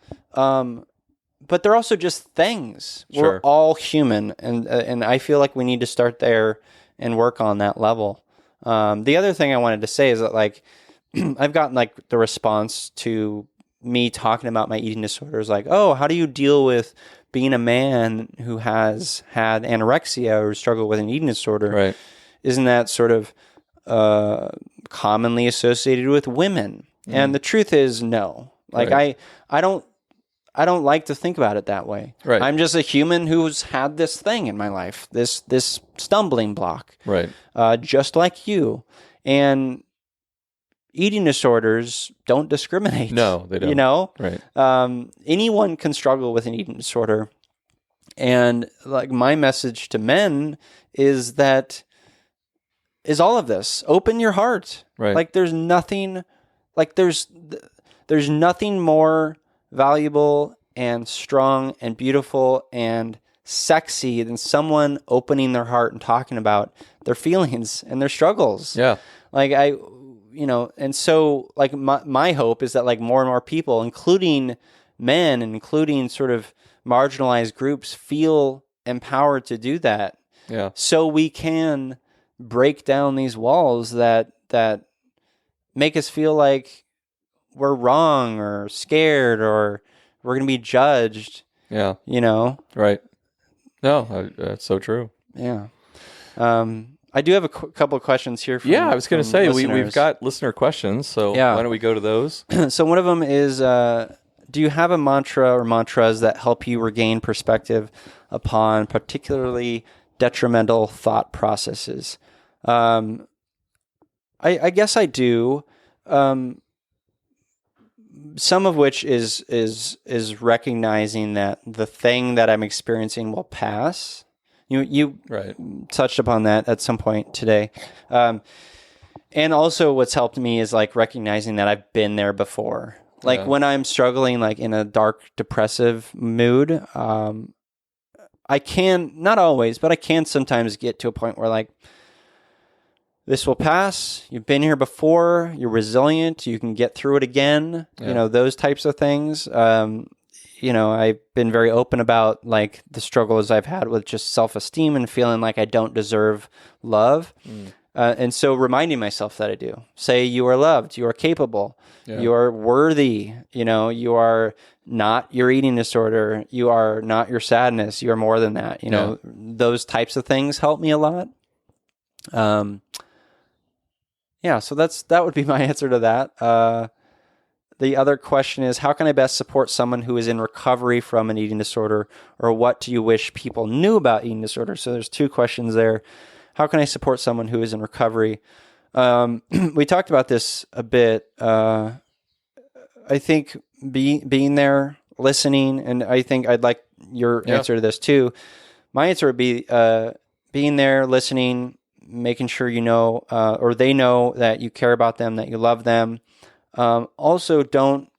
But they're also just things. Sure. We're all human, and I feel like we need to start there and work on that level. The other thing I wanted to say is that, like, I've gotten like the response to me talking about my eating disorders, like, oh, how do you deal with being a man who has had anorexia or struggled with an eating disorder? Right. Isn't that sort of commonly associated with women? And the truth is, no. Like, I don't like to think about it that way. Right. I'm just a human who's had this thing in my life, this stumbling block. Right. Just like you. And eating disorders don't discriminate. No, they don't. Right. Anyone can struggle with an eating disorder. And like, my message to men is all of this. Open your heart. Right. Like, there's nothing more valuable and strong and beautiful and sexy than someone opening their heart and talking about their feelings and their struggles. Yeah. Like, and so, like, my hope is that, like, more and more people, including men and including sort of marginalized groups, feel empowered to do that. Yeah. So we can break down these walls that make us feel like we're wrong or scared or we're going to be judged. Yeah. Right. No, that's so true. Yeah. I do have a couple of questions here. I was going to say, listeners. we've got listener questions, so why don't we go to those? So one of them is, do you have a mantra or mantras that help you regain perspective upon particularly detrimental thought processes? I guess I do. Some of which is recognizing that the thing that I'm experiencing will pass. You right. touched upon that at some point today. And also what's helped me is, like, recognizing that I've been there before. Like, when I'm struggling, like, in a dark, depressive mood, I can, not always, but I can sometimes get to a point where like, this will pass. You've been here before. You're resilient. You can get through it again. Yeah. Those types of things. I've been very open about like the struggles I've had with just self-esteem and feeling like I don't deserve love. And so reminding myself that I do. Say you are loved. You are capable. Yeah. You are worthy. You are not your eating disorder. You are not your sadness. You are more than that. Those types of things help me a lot. So that would be my answer to that. The other question is, how can I best support someone who is in recovery from an eating disorder, or what do you wish people knew about eating disorder? So there's 2 questions there. How can I support someone who is in recovery? We talked about this a bit. I think being there, listening, and I think I'd like your answer to this too. My answer would be being there, listening, making sure or they know that you care about them, that you love them. Also, don't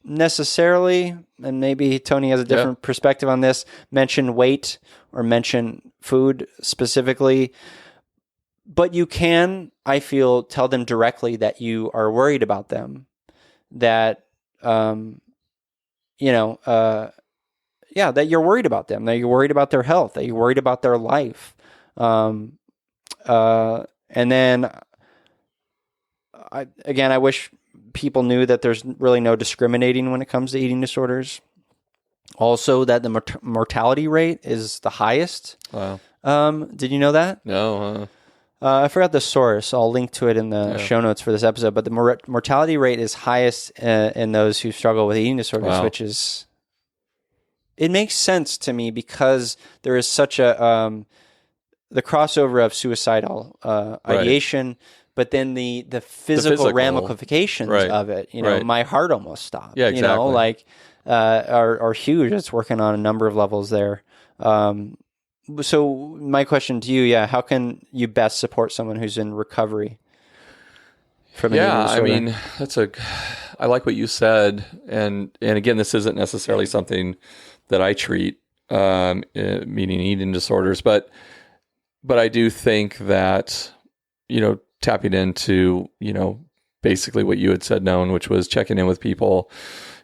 necessarily, and maybe Tony has a different perspective on this, mention weight or mention food specifically. But you can, I feel, tell them directly that you are worried about them, that, that you're worried about them, that you're worried about their health, that you're worried about their life. And then, I wish people knew that there's really no discriminating when it comes to eating disorders. Also, that the mortality rate is the highest. Wow. Did you know that? No. I forgot the source. I'll link to it in the show notes for this episode. But the mortality rate is highest in those who struggle with eating disorders, which is... It makes sense to me because there is such a... the crossover of suicidal ideation, but then the physical ramifications of it, my heart almost stopped. Yeah, exactly. Are huge. It's working on a number of levels there. So my question to you, how can you best support someone who's in recovery from an eating disorder? I mean, I like what you said, and again, this isn't necessarily something that I treat, meaning eating disorders, but I do think that, tapping into, basically what you had said, Known, which was checking in with people,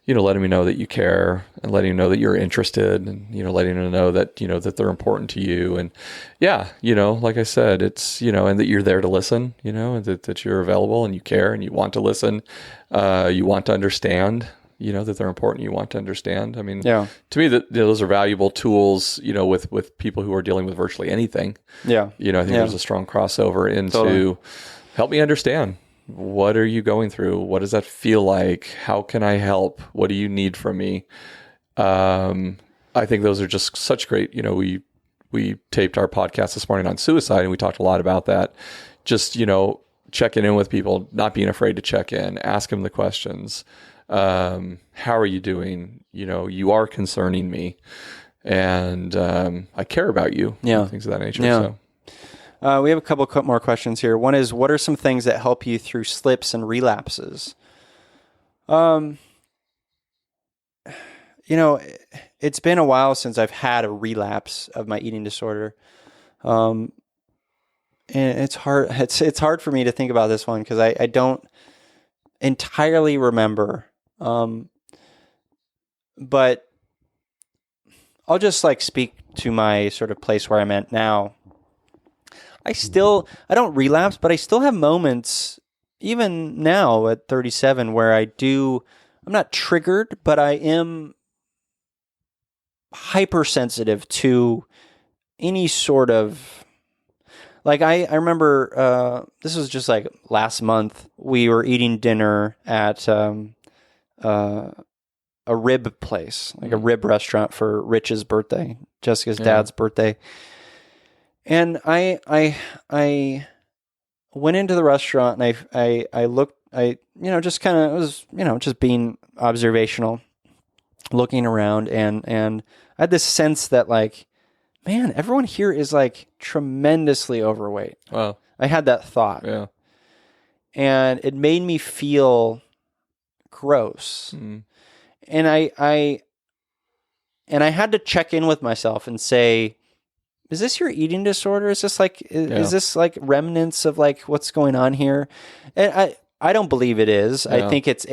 letting me know that you care and letting them know that you're interested and, letting them know that, that they're important to you. And like I said, it's, and that you're there to listen, and that you're available and you care and you want to listen. You want to understand, that they're important. You want to understand. I mean, to me, those are valuable tools, with people who are dealing with virtually anything. I think there's a strong crossover into help me understand. What are you going through? What does that feel like? How can I help? What do you need from me? I think those are just such great, we taped our podcast this morning on suicide and we talked a lot about that. Just, checking in with people, not being afraid to check in, ask them the questions. How are you doing? You are concerning me and I care about you. Things of that nature. So. We have a couple more questions here. One is, what are some things that help you through slips and relapses? It's been a while since I've had a relapse of my eating disorder. And it's hard. It's hard for me to think about this one because I don't entirely remember. But I'll just speak to my sort of place where I'm at now. I don't relapse, but I still have moments, even now at 37, where I'm not triggered, but I am hypersensitive to any sort of, I remember, this was just last month, we were eating dinner at a rib place, a rib restaurant for Rich's birthday, Jessica's dad's birthday. And I went into the restaurant and I looked, just kind of, it was, just being observational, looking around and I had this sense that man, everyone here is tremendously overweight. Wow. I had that thought. Yeah. And it made me feel gross. And I and I had to check in with myself and say, is this your eating disorder? Is this like, is this like remnants of like what's going on here? And I don't believe it is. I think it's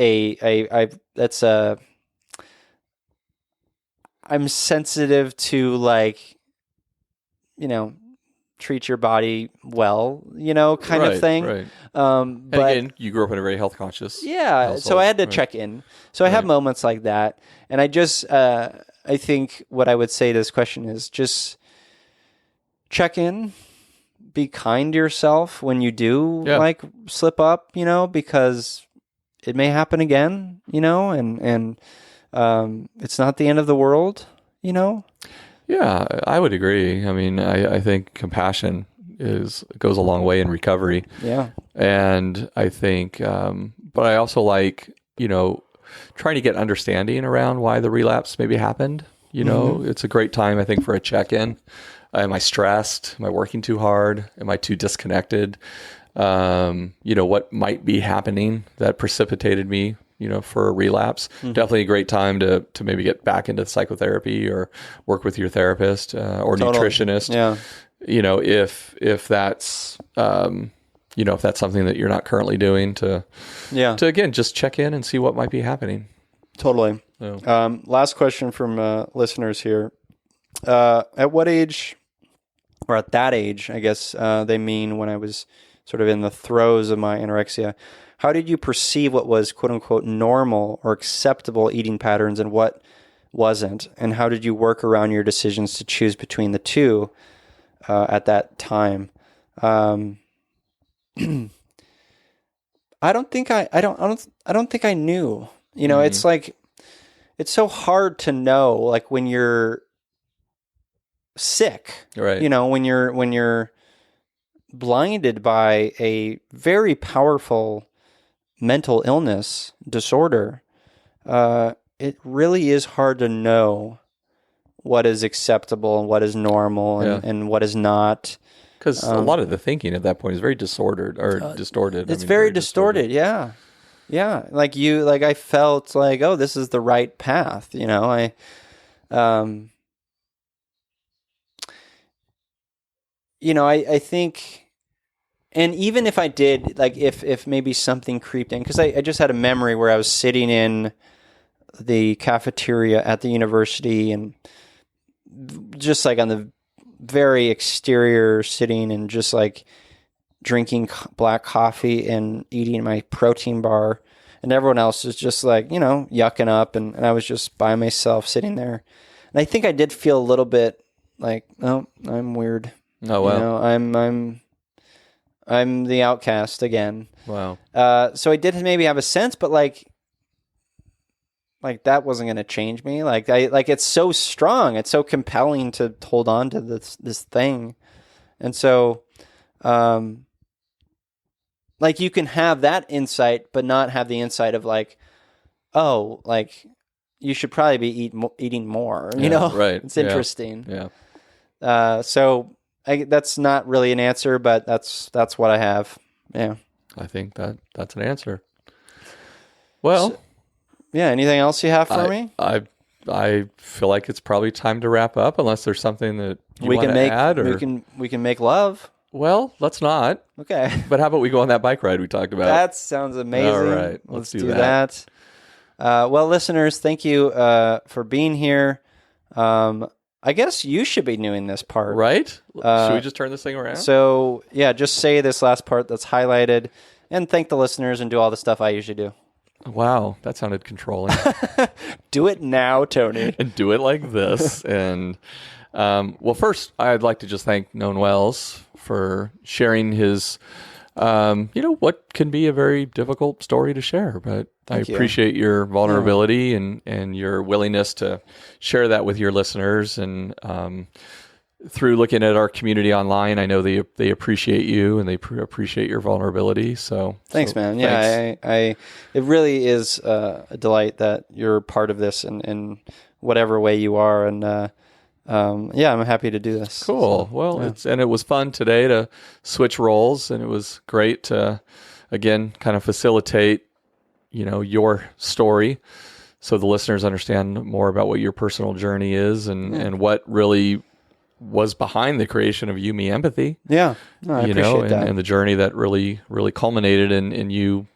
I'm sensitive to like, treat your body well, kind of thing. Right. But again, you grew up in a very health conscious. household. So I had to check in. So I have moments like that. And I just, I think what I would say to this question is just check in, be kind to yourself when you do like slip up, because it may happen again, and it's not the end of the world, Yeah, I would agree. I mean, I think compassion goes a long way in recovery. Yeah. And I think, but I also like, trying to get understanding around why the relapse maybe happened. It's a great time, I think, for a check-in. Am I stressed? Am I working too hard? Am I too disconnected? What might be happening that precipitated me, for a relapse? Definitely a great time to maybe get back into psychotherapy or work with your therapist or nutritionist. Yeah. If that's if that's something that you're not currently doing to again just check in and see what might be happening. Totally. So. Last question from listeners here. At what age, or at that age, I guess they mean when I was sort of in the throes of my anorexia, how did you perceive what was quote unquote normal or acceptable eating patterns and what wasn't? And how did you work around your decisions to choose between the two at that time? I don't think I knew. It's like, it's so hard to know, like when you're sick, right? When you're blinded by a very powerful mental illness disorder, it really is hard to know what is acceptable and what is normal and what is not. Because a lot of the thinking at that point is very disordered or distorted. It's very distorted. Yeah. Yeah. Like I felt like, oh, this is the right path. I think, and even if I did, like if maybe something creeped in, because I just had a memory where I was sitting in the cafeteria at the university and just like on the very exterior sitting and just like drinking black coffee and eating my protein bar, and everyone else is just like, yucking up, and I was just by myself sitting there. And I think I did feel a little bit like, oh, I'm weird. Oh, wow. I'm the outcast again. Wow. So I did maybe have a sense, but like that wasn't going to change me. It's so strong. It's so compelling to hold on to this thing. And so, you can have that insight, but not have the insight of like, oh, like you should probably be eating more, Right. It's interesting. Yeah. So that's not really an answer, but that's what I have. Yeah. I think that's an answer. Well, yeah. Anything else you have for me? I feel like it's probably time to wrap up, unless there's something that you want to add. Or we can make love. Well, let's not. Okay. But how about we go on that bike ride we talked about? That sounds amazing. All right. Let's do that. Well, listeners, thank you for being here. I guess you should be doing this part. Right? Should we just turn this thing around? So, yeah, just say this last part that's highlighted and thank the listeners and do all the stuff I usually do. Wow, that sounded controlling. Do it now, Tony. And do it like this. And, well, first, I'd like to just thank Known Wells for sharing his, what can be a very difficult story to share. But I appreciate your vulnerability and your willingness to share that with your listeners. And through looking at our community online, I know they appreciate you and they appreciate your vulnerability. So thanks, man. Yeah, thanks. It really is a delight that you're part of this in whatever way you are. And I'm happy to do this. Cool. So, well, it was fun today to switch roles, and it was great to again kind of facilitate your story so the listeners understand more about what your personal journey is and what really was behind the creation of You, Me, Empathy. Yeah, no, I appreciate that. And the journey that really culminated in you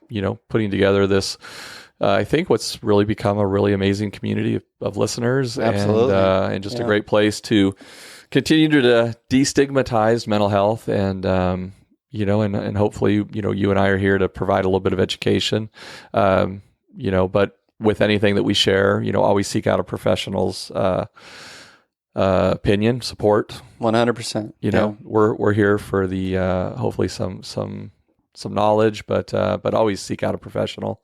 putting together this. I think what's really become a really amazing community of listeners. Absolutely. And just a great place to continue to destigmatize mental health and and hopefully you and I are here to provide a little bit of education. But with anything that we share, always seek out a professional's opinion, support. 100%. We're here for the hopefully some knowledge, but always seek out a professional.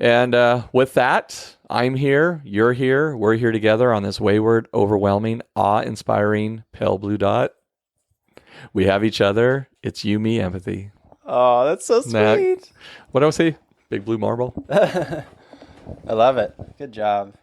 And with that, I'm here, you're here, we're here together on this wayward, overwhelming, awe-inspiring pale blue dot. We have each other. It's You, Me, Empathy. Oh, that's so sweet. What do I say? Big blue marble. I love it. Good job.